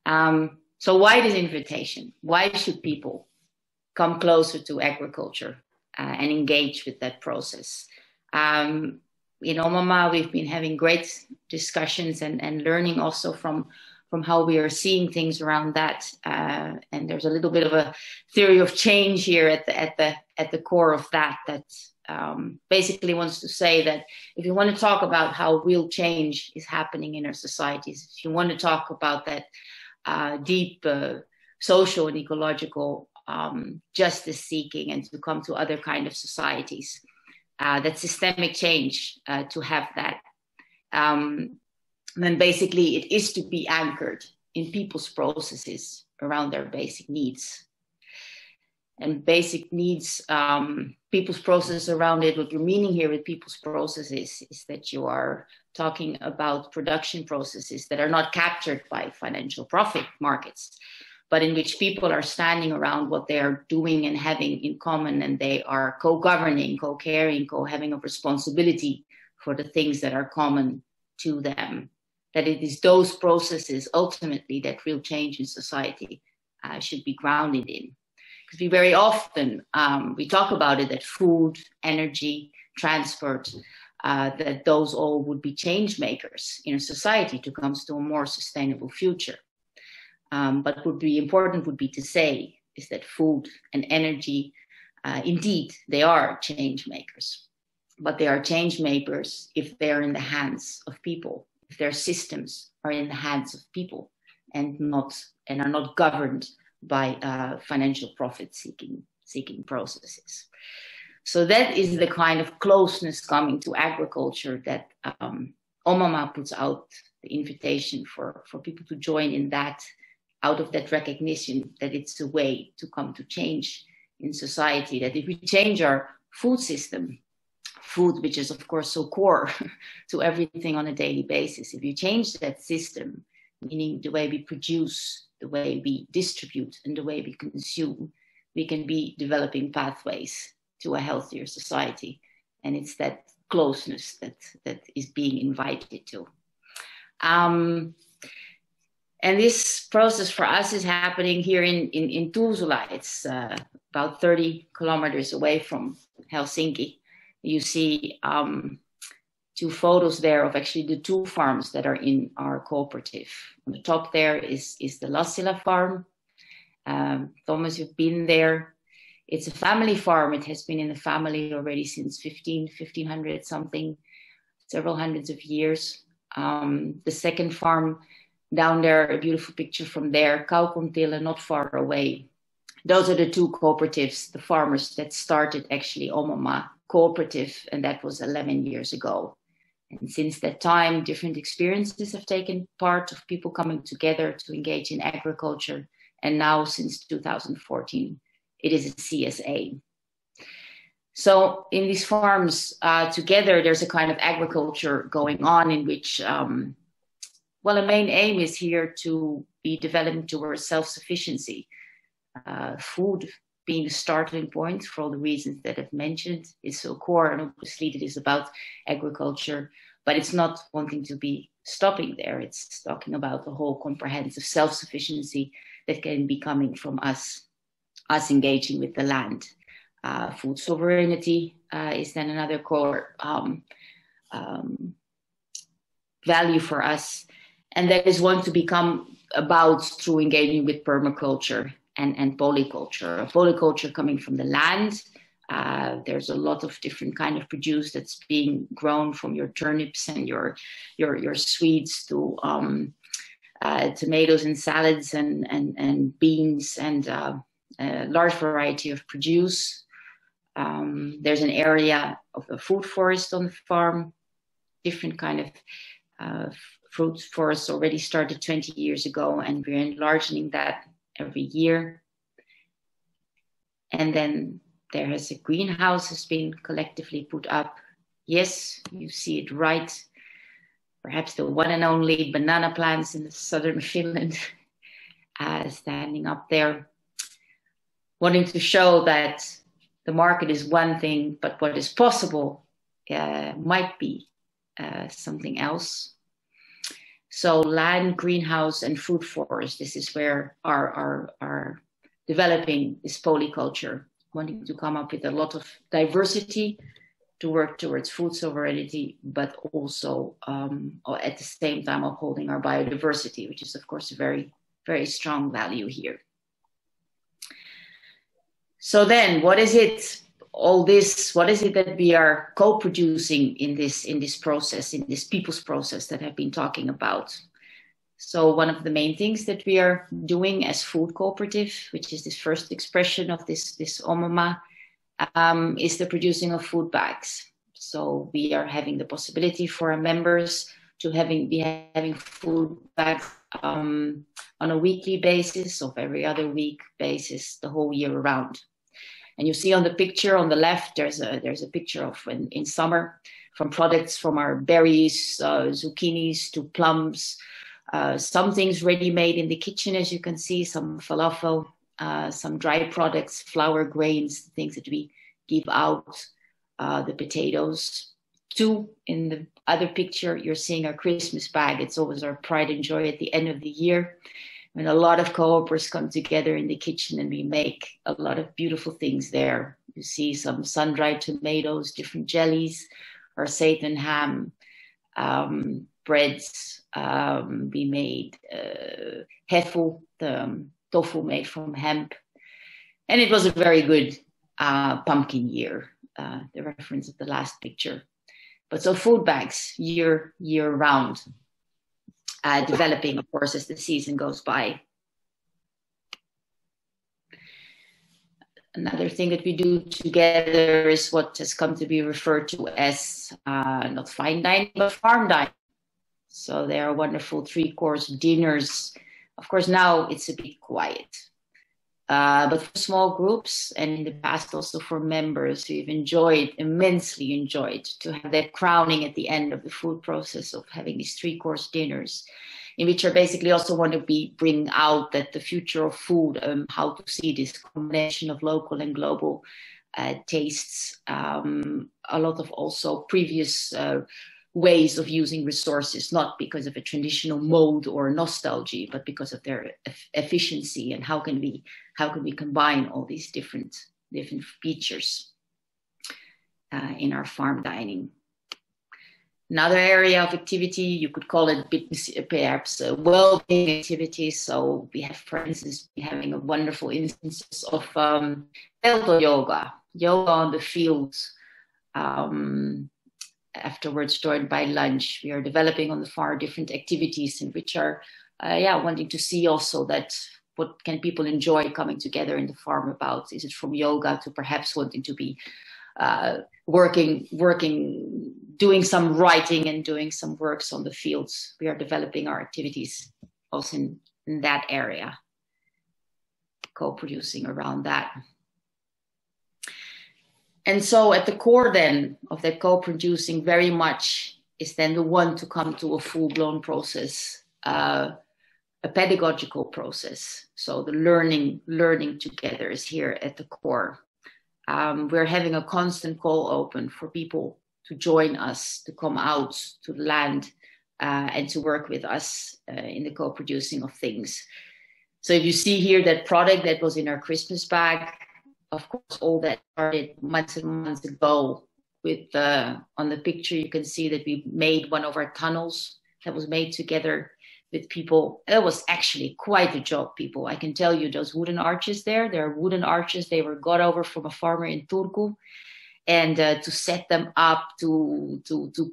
So why this invitation? Why should people come closer to agriculture and engage with that process? In Omama, we've been having great discussions and learning also from how we are seeing things around that. And there's a little bit of a theory of change here at the core of that basically wants to say that if you want to talk about how real change is happening in our societies, if you want to talk about that deep social and ecological justice seeking, and to come to other kind of societies, that systemic change, to have that, then basically it is to be anchored in people's processes around their basic needs. And basic needs, people's process around it, what you're meaning here with people's processes is that you are talking about production processes that are not captured by financial profit markets, but in which people are standing around what they are doing and having in common, and they are co-governing, co-caring, co-having a responsibility for the things that are common to them. That it is those processes ultimately that real change in society should be grounded in. Because we very often, we talk about it, that food, energy, transport, that those all would be change makers in a society to come to a more sustainable future. But what would be important would be to say is that food and energy, indeed, they are change makers. But they are change makers if they're in the hands of people, if their systems are in the hands of people and are not governed by financial profit seeking processes. So that is the kind of closeness coming to agriculture that Omama puts out the invitation for people to join in that, out of that recognition that it's a way to come to change in society. That if we change our food system, food which is of course so core to everything on a daily basis, if you change that system, meaning the way we produce, the way we distribute, and the way we consume, we can be developing pathways to a healthier society. And it's that closeness that is being invited to. And this process for us is happening here in Tuusula. It's about 30 kilometers away from Helsinki. You see two photos there of actually the two farms that are in our cooperative. On the top there is the Lassila farm. Thomas, you've been there. It's a family farm. It has been in the family already since 1500 something, several hundreds of years. The second farm down there, a beautiful picture from there, Kaukontila, not far away. those are the two cooperatives, the farmers that started actually Omama Cooperative, and that was 11 years ago. And since that time, different experiences have taken part of people coming together to engage in agriculture. And now since 2014, it is a CSA. So in these farms together, there's a kind of agriculture going on in which, well, a main aim is here to be developing towards self-sufficiency. Food being the starting point for all the reasons that I've mentioned is so core, and obviously it is about agriculture, but it's not wanting to be stopping there. It's talking about the whole comprehensive self-sufficiency that can be coming from us engaging with the land. Food sovereignty is then another core value for us. And that is one to become about through engaging with permaculture and polyculture. Polyculture coming from the land. There's a lot of different kind of produce that's being grown, from your turnips and your sweets to tomatoes and salads and beans and a large variety of produce. There's an area of a food forest on the farm, different kind of fruit forest already started 20 years ago, and we're enlarging that every year. And then there has a greenhouse has been collectively put up. Yes, you see it right. Perhaps the one and only banana plants in the southern Finland standing up there, wanting to show that the market is one thing, but what is possible might be something else. So land, greenhouse, and food forest, this is where our developing is polyculture, wanting to come up with a lot of diversity to work towards food sovereignty, but also at the same time upholding our biodiversity, which is of course a very, very strong value here. So then what is it, all this, what is it that we are co-producing in this process, in this people's process that I've been talking about? So one of the main things that we are doing as food cooperative, which is this first expression of this Omama, is the producing of food bags. So we are having the possibility for our members to be having food bags on a weekly basis, or every other week basis, the whole year around. And you see on the picture on the left, there's a picture of in summer, from products from our berries, zucchinis to plums, some things ready-made in the kitchen, as you can see, some falafel, some dry products, flour, grains, things that we give out, the potatoes. Two, in the other picture, you're seeing our Christmas bag. It's always our pride and joy at the end of the year, when a lot of co-opers come together in the kitchen and we make a lot of beautiful things there. You see some sun-dried tomatoes, different jellies, our seitan ham, breads. We made hefu, the tofu made from hemp. And it was a very good pumpkin year, the reference of the last picture. But so food bags year round. Developing, of course, as the season goes by. Another thing that we do together is what has come to be referred to as not fine dining, but farm dining. So there are wonderful 3-course dinners. Of course, now it's a bit quiet. But for small groups, and in the past also for members, we've immensely enjoyed to have that crowning at the end of the food process of having these 3-course dinners, in which I basically also want to bring out that the future of food, how to see this combination of local and global tastes, a lot of also previous ways of using resources, not because of a traditional mode or nostalgia, but because of their efficiency, and how can we combine all these different features in our farm dining. Another area of activity, you could call it perhaps well-being activities. So we have, for instance, having a wonderful instances of Pelto yoga on the fields. Afterwards, joined by lunch, we are developing on the farm different activities in which are wanting to see also that what can people enjoy coming together in the farm about? Is it from yoga to perhaps wanting to be working, doing some writing and doing some works on the fields? We are developing our activities also in that area, co-producing around that. And so at the core then of that co-producing very much is then the one to come to a full-blown process, a pedagogical process. So the learning together is here at the core. We're having a constant call open for people to join us, to come out to the land and to work with us in the co-producing of things. So if you see here that product that was in our Christmas bag, of course, all that started months and months ago. With on the picture, you can see that we made one of our tunnels that was made together with people. It was actually quite a job, people. I can tell you those wooden arches there, they're wooden arches. They were got over from a farmer in Turku. And to set them up, to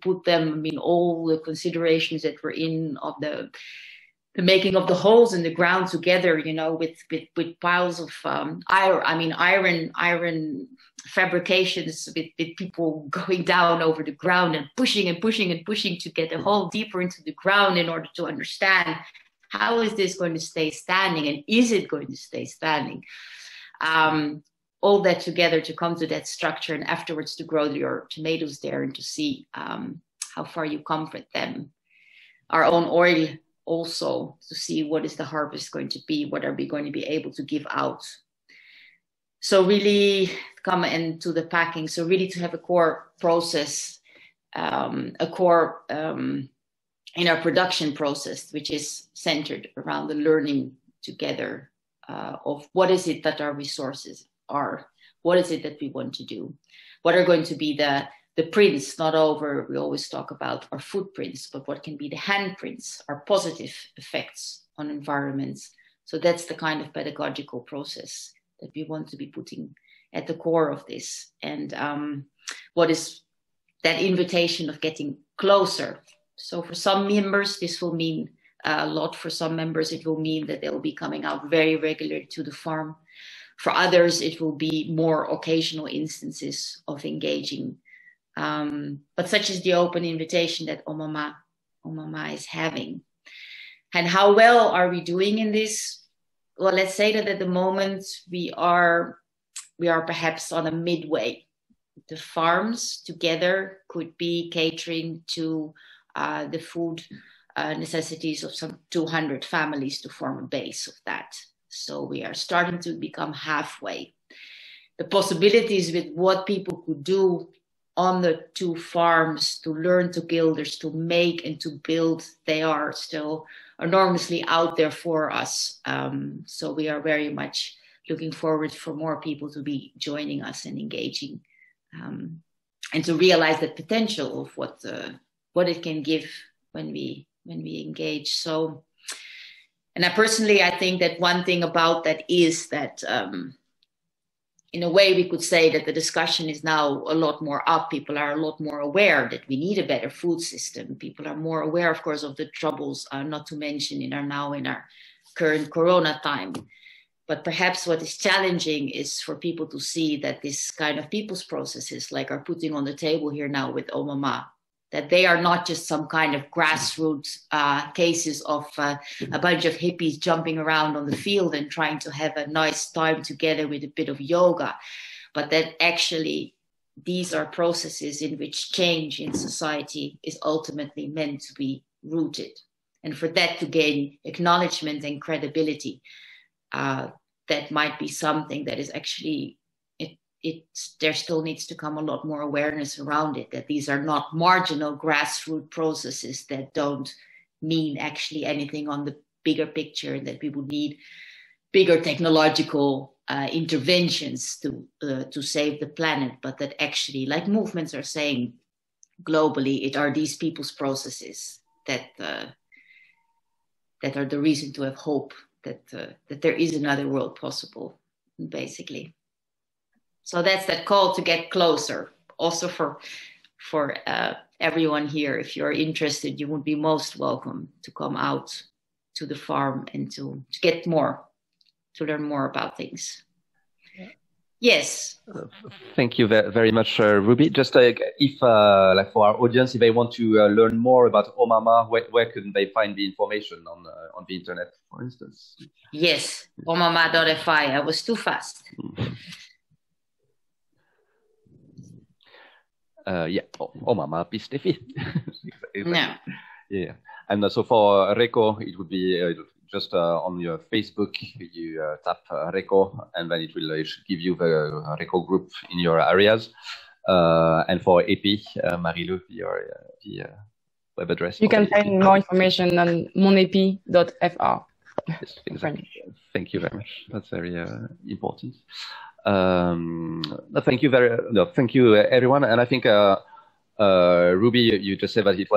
put them, I mean, all the considerations that were in of the making of the holes in the ground together, you know, with piles of iron fabrications, with people going down over the ground and pushing to get the hole deeper into the ground in order to understand how is this going to stay standing and is it going to stay standing. All that together to come to that structure and afterwards to grow your tomatoes there and to see how far you come with them. Our own oil also to see what is the harvest going to be, what are we going to be able to give out. So really come into the packing. So really to have a core process, in our production process, which is centered around the learning together of what is it that our resources are, what is it that we want to do, what are going to be the prints, not over, we always talk about our footprints, but what can be the handprints, our positive effects on environments. So that's the kind of pedagogical process that we want to be putting at the core of this. And what is that invitation of getting closer? So for some members, this will mean a lot. For some members, it will mean that they will be coming out very regularly to the farm. For others, it will be more occasional instances of engaging. But such is the open invitation that Omama is having. And how well are we doing in this? Well, let's say that at the moment we are perhaps on a midway. The farms together could be catering to the food necessities of some 200 families to form a base of that. So we are starting to become halfway. The possibilities with what people could do on the two farms to learn together, to make and to build, they are still enormously out there for us. So we are very much looking forward for more people to be joining us and engaging, and to realize the potential of what it can give when we engage. So, and I think that one thing about that is that in a way, we could say that the discussion is now a lot more up. People are a lot more aware that we need a better food system. People are more aware, of course, of the troubles, not to mention in our current Corona time. But perhaps what is challenging is for people to see that this kind of people's processes, like are putting on the table here now with Omama, that they are not just some kind of grassroots cases of a bunch of hippies jumping around on the field and trying to have a nice time together with a bit of yoga, but that actually these are processes in which change in society is ultimately meant to be rooted. And for that to gain acknowledgement and credibility, that might be something that is actually there still needs to come a lot more awareness around it, that these are not marginal grassroots processes that don't mean actually anything on the bigger picture, that people need bigger technological interventions to save the planet, but that actually, like movements are saying globally, it are these people's processes that are the reason to have hope that there is another world possible, basically. So that's that call to get closer. Also for everyone here, if you're interested, you would be most welcome to come out to the farm and to get more to learn more about things. Yes. Thank you very much, Ruby. Just if, like for our audience, if they want to learn more about Omama, where can they find the information on the internet, for instance? Yes, omama.fi. I was too fast. Yeah, Omama.fi. Yeah. Yeah, and so for REKO, it would be just on your Facebook, you tap REKO, and then it will give you the REKO group in your areas. And for AP, Marie-Lou, the web address. You can find more information on monep.fr. Yes, exactly. Thank you very much. That's very important. Thank you everyone. And I think Ruby, you just said that it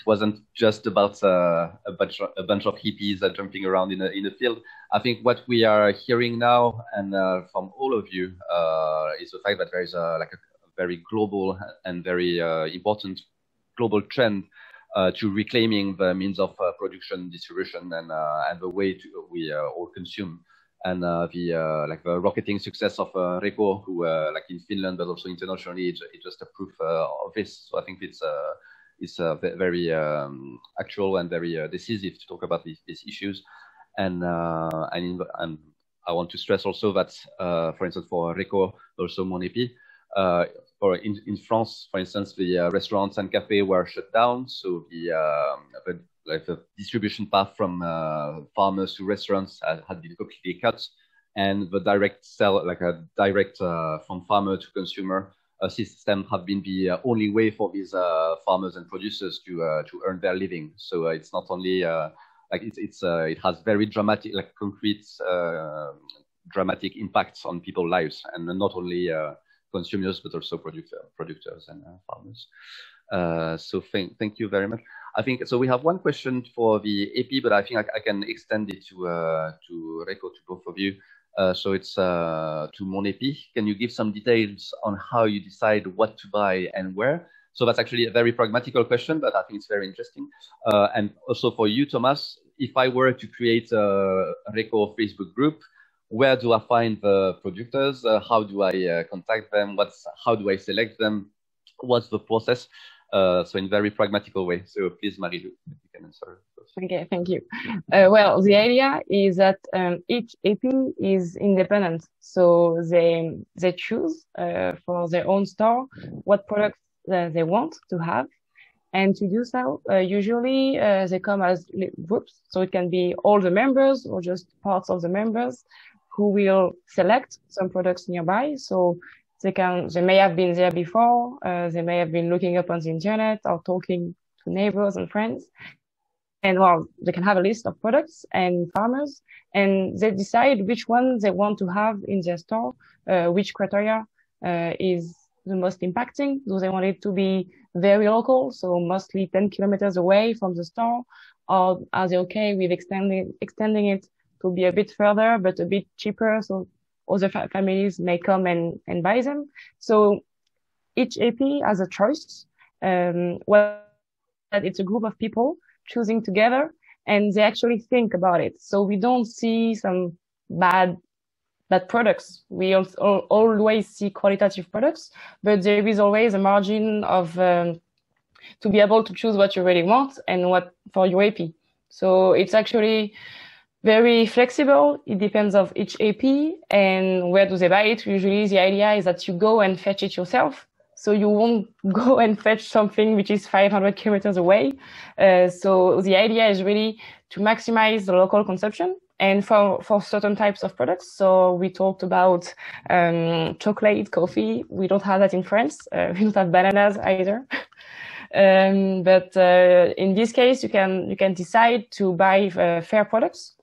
wasn't just about a bunch of hippies jumping around in a field. I think what we are hearing now, and from all of you, is the fact that there is like a very global and very important global trend to reclaiming the means of production, distribution, and the way we all consume. And the rocketing success of REKO, who like in Finland but also internationally, it's just a proof of this. So I think it's very actual and very decisive to talk about these issues. And I want to stress also that, for instance, for REKO, also Monepi, or in France, for instance, the restaurants and cafes were shut down. So the distribution path from farmers to restaurants had been completely cut, and the direct from farmer to consumer system have been the only way for these farmers and producers to earn their living. So it's not only it has very dramatic, concrete, dramatic impacts on people's lives, and not only consumers but also producers and farmers. So thank you very much. I think so. We have one question for the AP, but I think I can extend it to REKO, to both of you. So it's to Mon AP. Can you give some details on how you decide what to buy and where? So that's actually a very pragmatical question, but I think it's very interesting. And also for you, Thomas, if I were to create a REKO Facebook group, where do I find the producers? How do I contact them? How do I select them? What's the process? So in a very pragmatical way. So please, Marie-Lou, you can answer. Okay, thank you. Well, the idea is that each AP is independent. So they choose for their own store what products they want to have. And to do so, usually they come as groups. So it can be all the members or just parts of the members who will select some products nearby. So they may have been there before, they may have been looking up on the internet or talking to neighbors and friends. And well, they can have a list of products and farmers, and they decide which one they want to have in their store, which criteria is the most impacting. Do they want it to be very local, so mostly 10 kilometers away from the store, or are they okay with extending it to be a bit further but a bit cheaper, so other families may come and buy them? So each AP has a choice. It's a group of people choosing together, and they actually think about it. So we don't see some bad products. We always see qualitative products, but there is always a margin of to be able to choose what you really want and what for your AP. So it's actually very flexible. It depends of each AP and where do they buy it. Usually the idea is that you go and fetch it yourself. So you won't go and fetch something which is 500 kilometers away. So the idea is really to maximize the local consumption and for certain types of products. So we talked about chocolate, coffee. We don't have that in France. We don't have bananas either. But in this case, you can decide to buy fair products,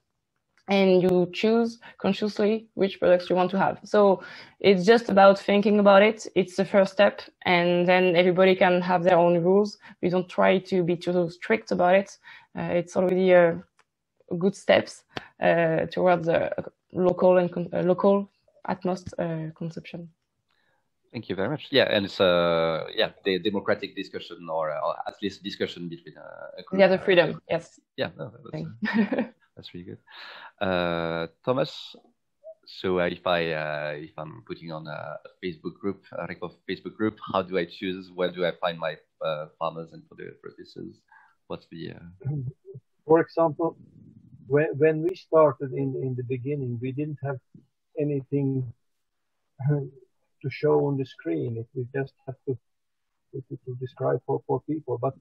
and you choose consciously which products you want to have. So it's just about thinking about it. It's the first step, and then everybody can have their own rules. We don't try to be too strict about it. It's already good steps towards local and local at most consumption. Thank you very much. Yeah, and it's the democratic discussion, or at least discussion between a group. Yeah, the freedom. Yes. Yeah, no, that's really good. Thomas, So if I'm putting on a Facebook group, a REKO Facebook group, how do I choose? Where do I find my farmers and producers? What's the For example, when we started in the beginning, we didn't have anything to show on the screen. We just have to describe for people. But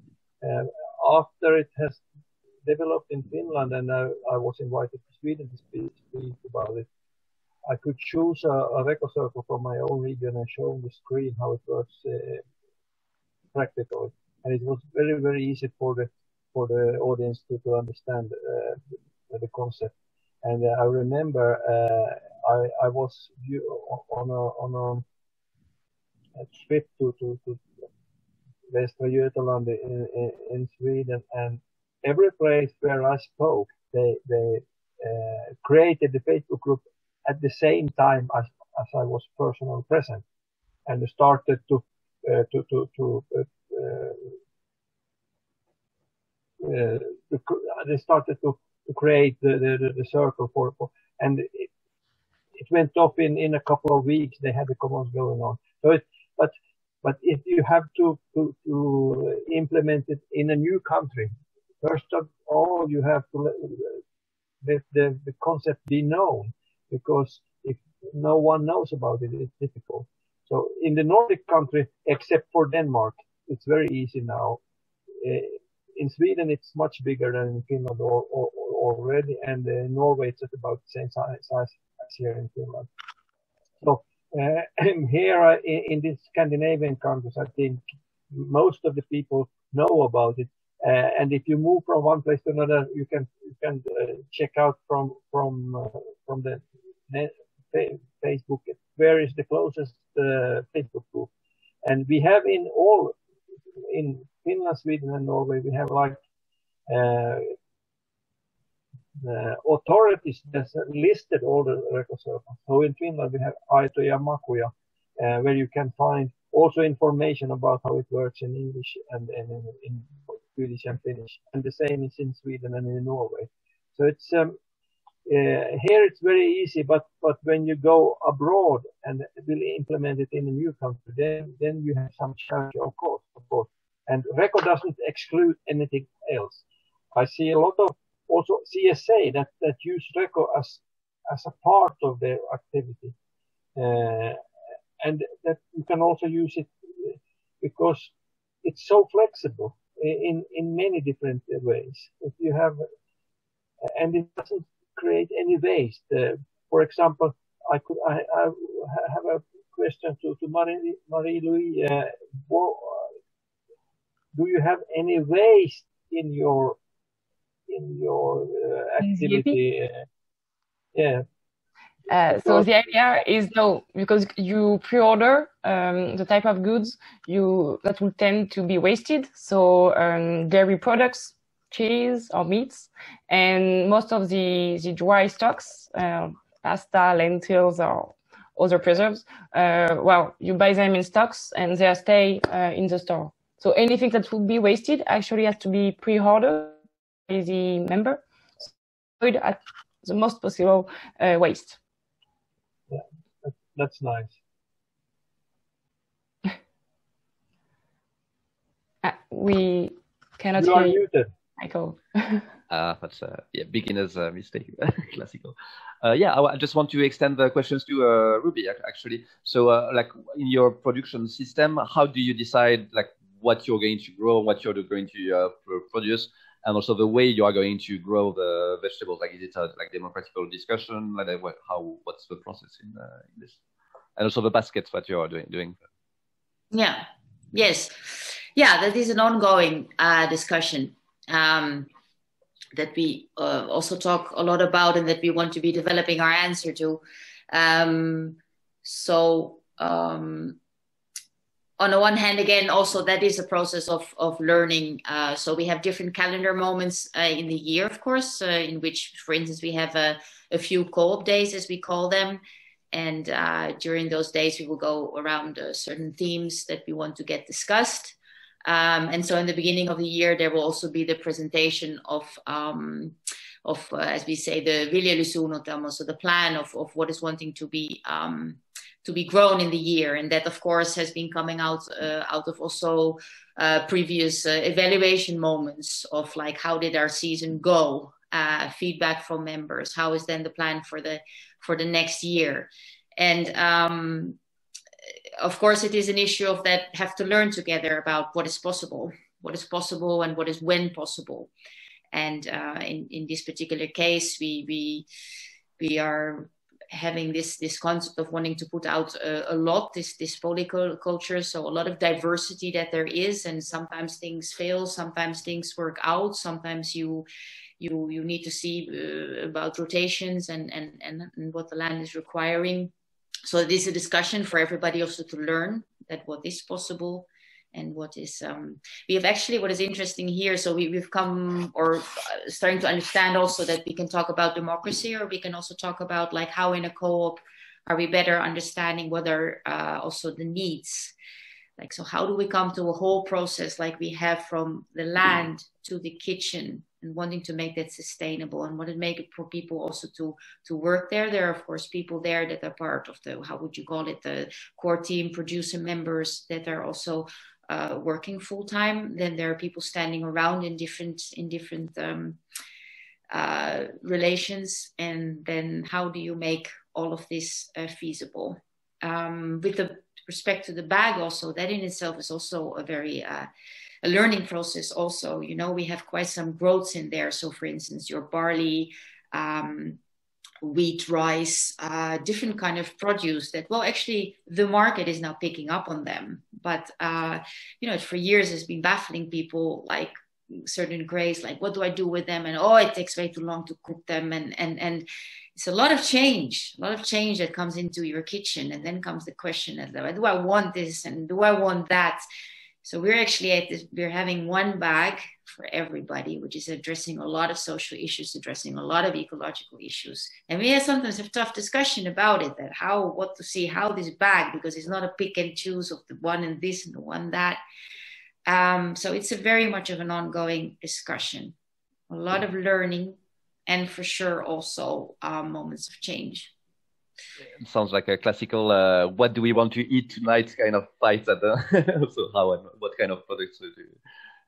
after it has developed in Finland, and I was invited to Sweden to speak about it, I could choose a REKO circle from my own region and show on the screen how it works practically. And it was very, very easy for the audience to understand the concept. And I remember I was on a trip to Västra Götaland in Sweden, and every place where I spoke, they created the Facebook group at the same time as I was personally present, and started to create the circle for and it went off in a couple of weeks. They had the commons going on. So but if you have to implement it in a new country, first of all you have to let the concept be known, because if no one knows about it, it's difficult. So in the Nordic country, except for Denmark, it's very easy now. In Sweden, it's much bigger than in Finland already, and in Norway, it's at about the same size as here in Finland. So here in the Scandinavian countries, I think most of the people know about it. And if you move from one place to another, you can check out from the Facebook where is the closest Facebook group. And we have in Finland, Sweden, and Norway, we have like the authorities that listed all the REKO circles. So in Finland, we have Aito ja Makuja, where you can find also information about how it works in English and in Swedish and Finnish. And the same is in Sweden and in Norway. So it's here it's very easy, but when you go abroad and will implement it in a new country, then you have some challenge, of course. And REKO doesn't exclude anything else. I see a lot of also CSA that use REKO as a part of their activity, and that you can also use it because it's so flexible in many different ways. If you have, and it doesn't create any waste. For example, I have a question to Marie-Louise. Do you have any waste in your activity? Yeah. So the idea is no, because you pre-order the type of goods that will tend to be wasted. So dairy products, cheese or meats, and most of the dry stocks, pasta, lentils, or other preserves. Well, you buy them in stocks and they stay in the store. So anything that would be wasted actually has to be pre-ordered by the member, so avoid at the most possible waste. Yeah, that's nice. We cannot hear you. Michael. That's beginner's mistake, classical. I just want to extend the questions to Ruby actually. So like in your production system, how do you decide like what you're going to grow, what you're going to produce, and also the way you are going to grow the vegetables? Like, is it a democratical discussion? Like, what's the process in this? And also the baskets that you are doing. Yeah. Yes. Yeah. That is an ongoing discussion that we also talk a lot about, and that we want to be developing our answer to. On the one hand, again, also that is a process of learning. So we have different calendar moments in the year, of course, in which, for instance, we have a few co-op days, as we call them. And during those days, we will go around certain themes that we want to get discussed. And so in the beginning of the year, there will also be the presentation of as we say, the viljelyssuunnitelma, so the plan of what is wanting to be grown in the year. And that, of course, has been coming out of also previous evaluation moments of like, how did our season go? Feedback from members. How is then the plan for the next year? And of course, it is an issue of that have to learn together about what is possible and what is when possible. And in this particular case, we are having this concept of wanting to put out a lot, this polyculture, so a lot of diversity that there is, and sometimes things fail, sometimes things work out, sometimes you need to see about rotations and what the land is requiring. So this is a discussion for everybody also to learn that what is possible and what is, we have actually, what is interesting here, so we've come or starting to understand also that we can talk about democracy, or we can also talk about like how in a co-op are we better understanding what are also the needs. Like, so how do we come to a whole process like we have from the land to the kitchen, and wanting to make that sustainable, and what it make it for people also to work there. There are, of course, people there that are part of the, how would you call it, the core team, producer members that are also working full time. Then there are people standing around in different relations. And then how do you make all of this feasible? With the respect to the bag also, that in itself is also a very a learning process also. You know, we have quite some growths in there. So for instance, your barley, wheat, rice, different kind of produce that, well, actually the market is now picking up on them. But, you know, for years it's been baffling people, like certain grains, like what do I do with them? And, oh, it takes way too long to cook them. And it's a lot of change that comes into your kitchen. And then comes the question of, do I want this? And do I want that? So we're actually we're having one bag for everybody, which is addressing a lot of social issues, addressing a lot of ecological issues. And we sometimes have tough discussion about it, that what to see, how this bag, because it's not a pick and choose of the one and this and the one that. So it's a very much of an ongoing discussion, a lot of learning, and for sure also moments of change. It sounds like a classical what do we want to eat tonight kind of fight at the so how and what kind of products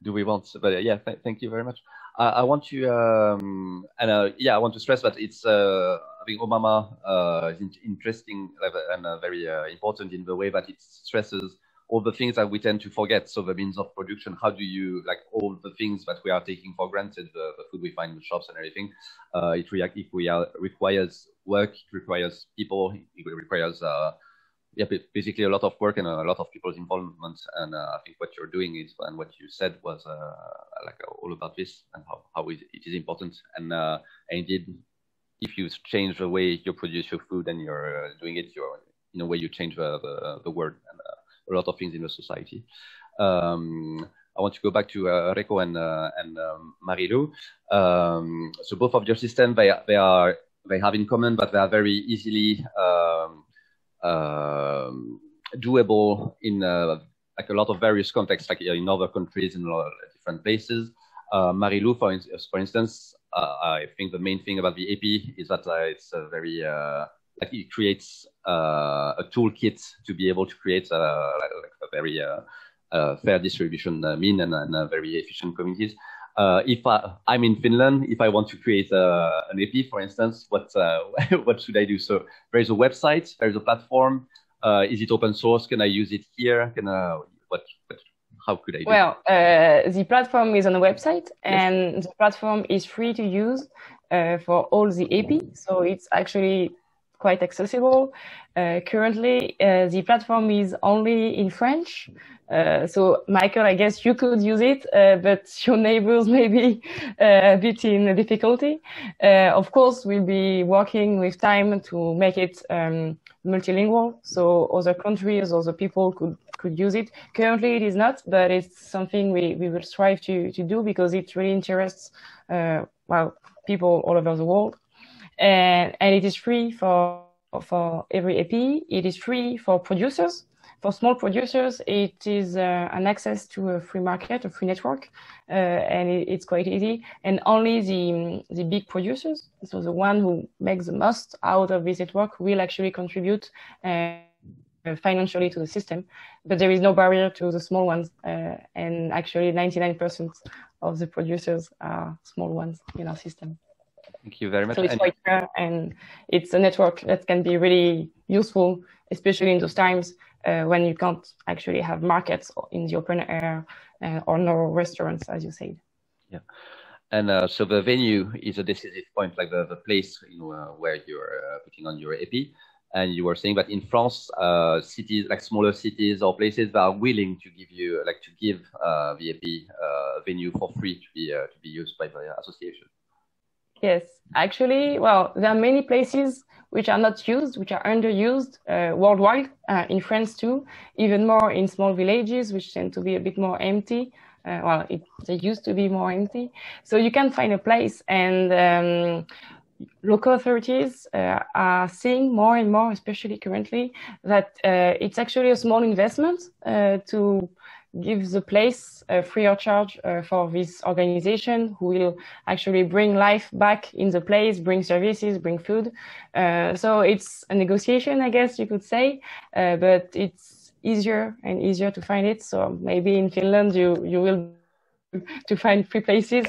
do we want. But yeah, thank you very much. I want to I want to stress that it's having Obama is interesting and very important in the way that it stresses all the things that we tend to forget. So the means of production, how do you, like all the things that we are taking for granted, the food we find in the shops and everything, it requires work, it requires people, it requires basically a lot of work and a lot of people's involvement. And I think what you're doing is, and what you said was like all about this and how it is important. And indeed, if you change the way you produce your food and you're doing it, in a way you change the world and a lot of things in the society. I want to go back to REKO and Marie-Lou. So both of your systems, they have in common, but they are very easily doable in like a lot of various contexts, like in other countries, in a lot of different places. Marie-Lou, for instance, I think the main thing about the AP is that it's a very like it creates a toolkit to be able to create like a very fair distribution mean and very efficient communities. If I'm in Finland, if I want to create an AP, for instance, what should I do? So there's a website, there's a platform. Is it open source? Can I use it here? How could I do? Well, the platform is on the website, and the platform is free to use for all the AP. So it's actually quite accessible. Currently, the platform is only in French. So, Michael, I guess you could use it, but your neighbors may be a bit in difficulty. Of course, we'll be working with time to make it multilingual, so other countries, other people could use it. Currently, it is not, but it's something we will strive to do, because it really interests people all over the world. And it is free for every AP. It is free for producers. for small producers, it is an access to a free market, a free network, and it's quite easy. And only the big producers, so the one who makes the most out of this network, will actually contribute financially to the system. But there is no barrier to the small ones, and actually 99% of the producers are small ones in our system. Thank you very much. So it's quite fair, and it's a network that can be really useful, especially in those times when you can't actually have markets in the open air or no restaurants, as you said. Yeah, and so the venue is a decisive point, like the place where you're putting on your epi. And you were saying that in France, cities like smaller cities or places that are willing to give you, like to give the epi venue for free to be used by the association. Yes, actually, well, there are many places which are not used, which are underused worldwide, in France too, even more in small villages, which tend to be a bit more empty. Well, they used to be more empty. So you can find a place, and local authorities are seeing more and more, especially currently, that it's actually a small investment to give the place free of charge for this organization who will actually bring life back in the place, bring services, bring food. So it's a negotiation, I guess you could say, but it's easier and easier to find it. So maybe in Finland you will to find free places,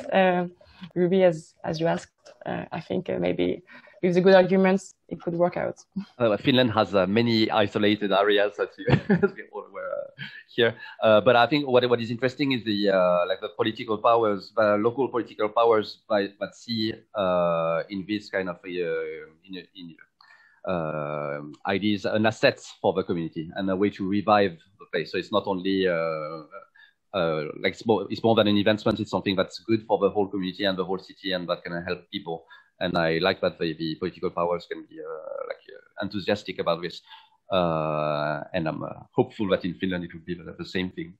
Ruby, as you asked. I think maybe with the good arguments, it could work out. Finland has many isolated areas, as we all were here. But I think what is interesting is the political powers, local political powers that see in this kind of ideas an asset for the community and a way to revive the place. So it's not only it's more than an investment. It's something that's good for the whole community and the whole city, and that can help people. And I like that the political powers can be enthusiastic about this. And I'm hopeful that in Finland it will be the same thing.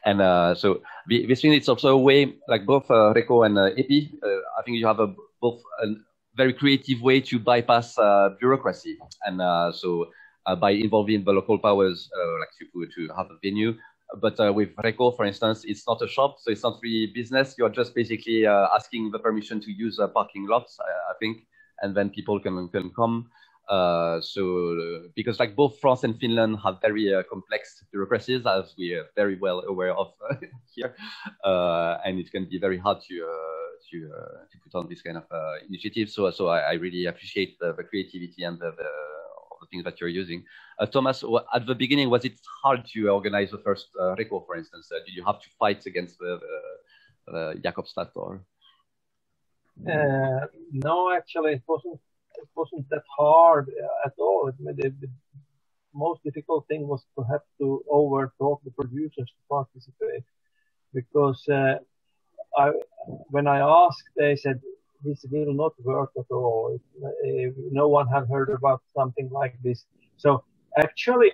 And so this thing, it's also a way, like both REKO and EPI, I think you have both a very creative way to bypass bureaucracy. And so by involving the local powers, to have a venue. But with REKO, for instance, it's not a shop, so it's not really business. You're just basically asking the permission to use parking lots, I think, and then people can come. Because like both France and Finland have very complex bureaucracies, as we are very well aware of here, and it can be very hard to put on this kind of initiative. So I really appreciate the creativity and the things that you're using. Thomas, at the beginning, was it hard to organize the first REKO, for instance? Did you have to fight against the Jakobstad or? No, actually, it wasn't that hard at all. The most difficult thing was perhaps to overtalk the producers to participate, because when I asked, they said this will not work at all. No one had heard about something like this. So actually,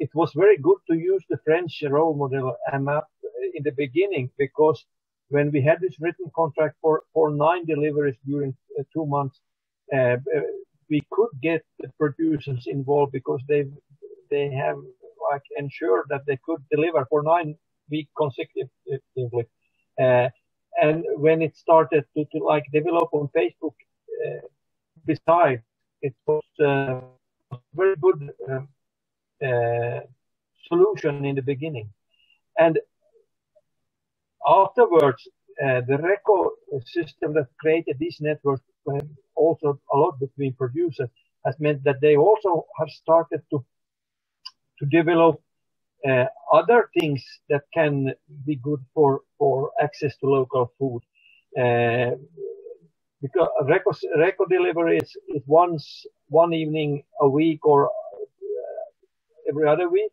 it was very good to use the French role model AMAP in the beginning, because when we had this written contract for 9 deliveries during 2 months, we could get the producers involved because they have ensured that they could deliver for 9 weeks consecutively. And when it started to develop on Facebook, besides, it was a very good solution in the beginning. And afterwards, the REKO system that created this network, also a lot between producers, has meant that they also have started to develop other things that can be good for access to local food. Because REKO delivery is one evening a week or every other week,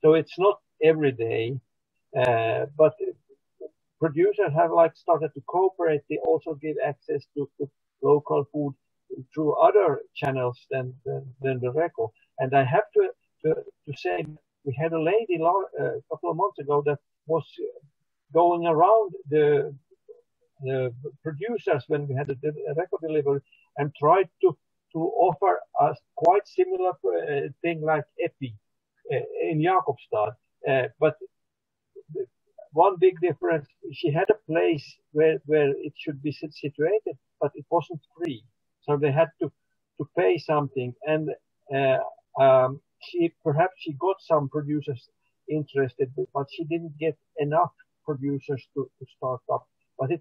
so it's not every day. But producers have started to cooperate. They also give access to local food through other channels than the REKO. And I have to say, we had a lady a couple of months ago that was going around the producers when we had a REKO delivery and tried to offer us quite similar thing like EPI. in Jakobstad. But one big difference, she had a place where it should be situated, but it wasn't free. So they had to pay something. And she got some producers interested, but she didn't get enough producers to start up. But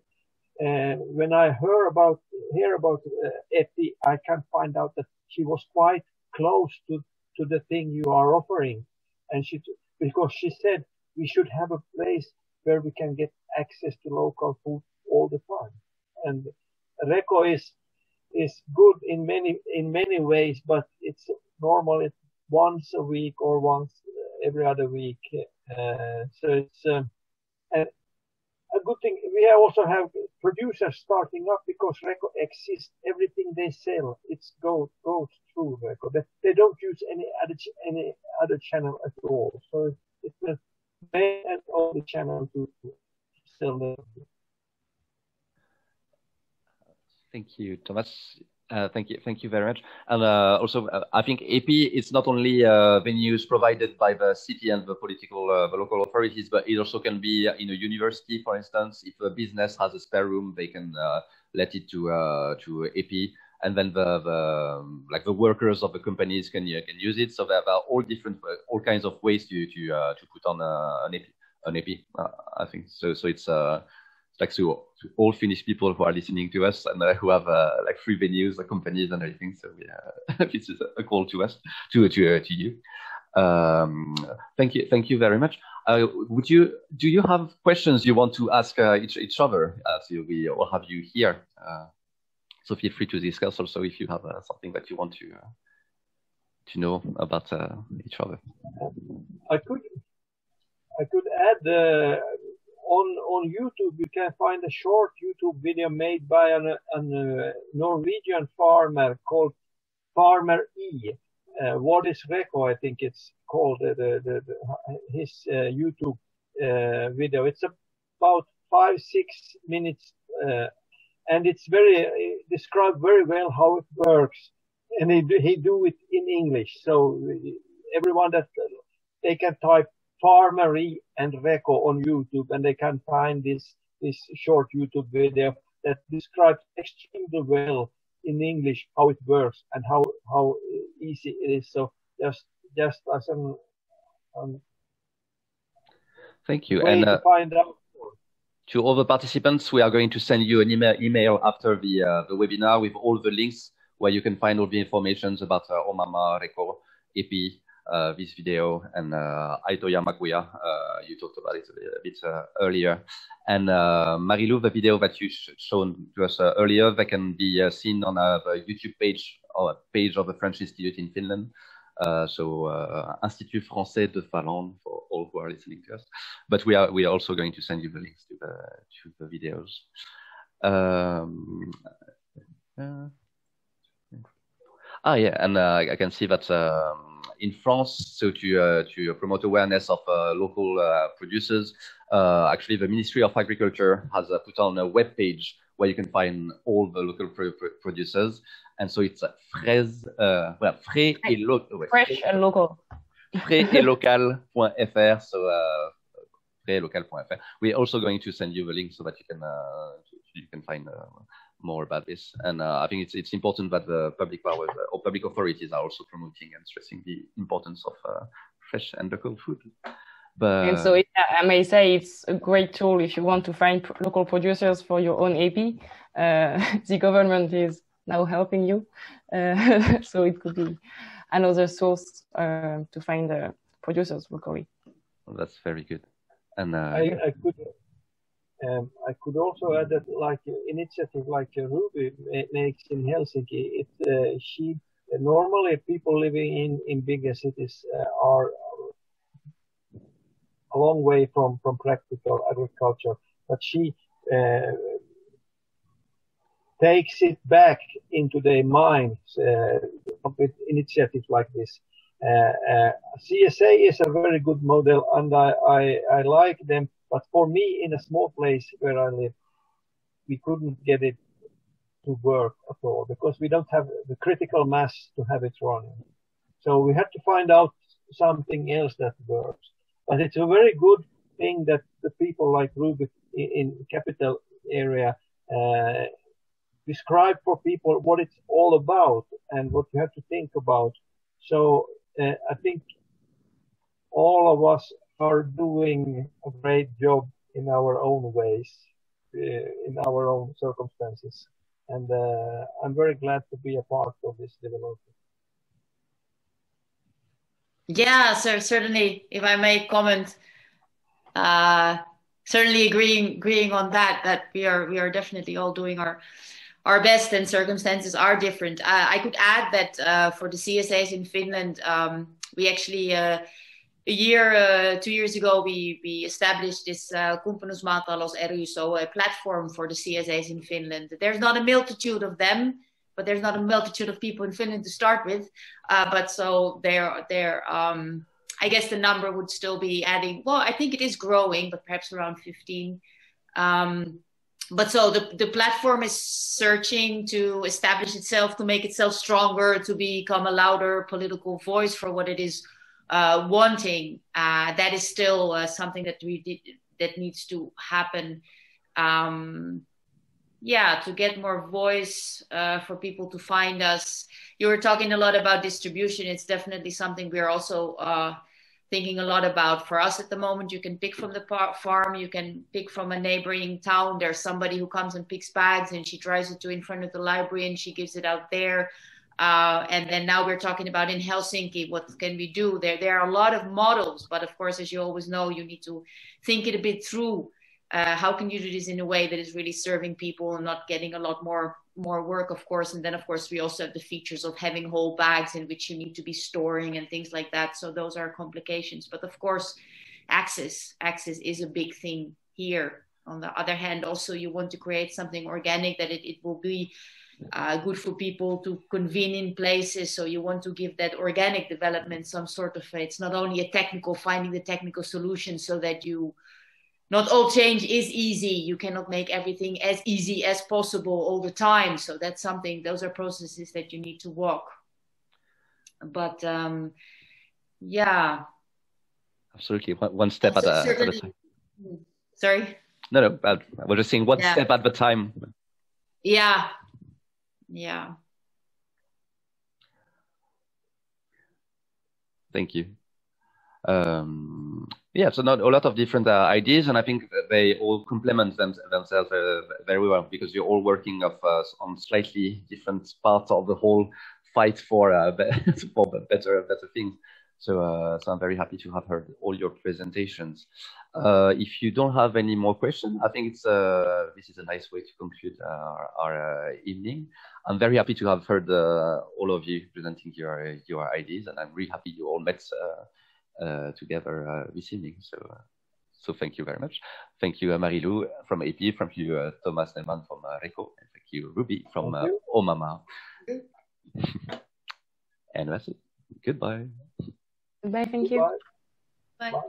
when I hear about Epi, I can find out that she was quite close to the thing you are offering, and because she said we should have a place where we can get access to local food all the time. And REKO is good in many ways, but it's normally once a week or once every other week. So it's a good thing. We also have producers starting up because REKO exists. Everything they sell, goes through REKO. They don't use any other channel at all. So it's the main and only channel to sell them. Thank you, Thomas. Thank you very much. And also, I think EPI it's not only venues provided by the city and the local authorities, but it also can be in a university, for instance. If a business has a spare room, they can let it to EPI, and then the workers of the companies can use it. So there are all kinds of ways to put on an EPI. I think so. So it's like to all Finnish people who are listening to us and who have like free venues, companies and everything. So this is a call to us, to you. Thank you very much. Do you have questions you want to ask each other? So we all have you here. So feel free to discuss also if you have something that you want to know about each other. I could add. On YouTube, you can find a short YouTube video made by a Norwegian farmer called Farmer E. What is REKO? I think it's called his YouTube video. It's about 5-6 minutes, and it's described very well how it works. And he do it in English, so everyone they can type Farmery and REKO on YouTube, and they can find this short YouTube video that describes extremely well in English how it works and how easy it is. So just as thank you. Way and to find out. To all the participants, we are going to send you an email after the webinar with all the links where you can find all the information about Omama, REKO, EPI. This video and Aitoya Maguya, you talked about it a bit earlier, and Marilou, the video that you shown to us earlier, that can be seen on the YouTube page or page of the French Institute in Finland. So Institut Français de Finlande for all who are listening to us. But we are also going to send you the links to the videos. Yeah, and I can see that. In France, so to promote awareness of local producers, actually the Ministry of Agriculture has put on a web page where you can find all the local producers, and so it's fresh and local. Frais-et-local.fr. So frais-et-local.fr. We're also going to send you the link so that you can find more about this, and I think it's important that the public powers or public authorities are also promoting and stressing the importance of fresh and local food. And so I may say it's a great tool if you want to find local producers for your own AP. The government is now helping you, so it could be another source to find producers locally. Well, that's very good. And I could also add that, like initiative like Ruby makes in Helsinki, normally people living in bigger cities are a long way from practical agriculture, but she takes it back into their minds with initiatives like this. CSA is a very good model, and I like them. But for me, in a small place where I live, we couldn't get it to work at all because we don't have the critical mass to have it running. So we had to find out something else that works. But it's a very good thing that the people like Rubik in capital area describe for people what it's all about and what you have to think about. So I think all of us are doing a great job in our own ways, in our own circumstances. And I'm very glad to be a part of this development. Yeah, so certainly, if I may comment, certainly agreeing on that we are definitely all doing our best, and circumstances are different. I could add that for the CSAs in Finland, we actually 2 years ago we established this Kumppanuusmaatalous ry, so a platform for the CSAs in Finland. There's not a multitude of them, but there's not a multitude of people in Finland to start with. But so they're I guess the number would still be adding. Well, I think it is growing, but perhaps around 15. But so the platform is searching to establish itself, to make itself stronger, to become a louder political voice for what it is wanting. That is still something that needs to happen. Yeah, to get more voice for people to find us. You were talking a lot about distribution. It's definitely something we're also thinking a lot about. For us at the moment, you can pick from the farm, you can pick from a neighboring town. There's somebody who comes and picks bags and she drives it to in front of the library and she gives it out there. And then now we're talking about in Helsinki, what can we do? There are a lot of models, but of course, as you always know, you need to think it a bit through. How can you do this in a way that is really serving people and not getting a lot more work, of course. And then, of course, we also have the features of having whole bags in which you need to be storing and things like that. So those are complications. But of course, access is a big thing here. On the other hand, also, you want to create something organic that it will be good for people to convene in places. So you want to give that organic development some sort of, it's not only a technical, finding the technical solution so that not all change is easy. You cannot make everything as easy as possible all the time. So that's something, those are processes that you need to walk. But yeah. Absolutely. One step at a time. Sorry? No, I was just saying one step at a time. Yeah. Yeah. Thank you. Yeah, so not a lot of different ideas, and I think they all complement themselves very well, because you're all working on slightly different parts of the whole fight for better things. So I'm very happy to have heard all your presentations. If you don't have any more questions, I think this is a nice way to conclude our evening. I'm very happy to have heard all of you presenting your ideas, and I'm really happy you all met together this evening. So thank you very much. Thank you, Marilou from AP. Thank you, Thomas Snellman from REKO. And thank you, Ruby from Omama. And that's it. Goodbye. Goodbye. Thank you. Bye. Bye.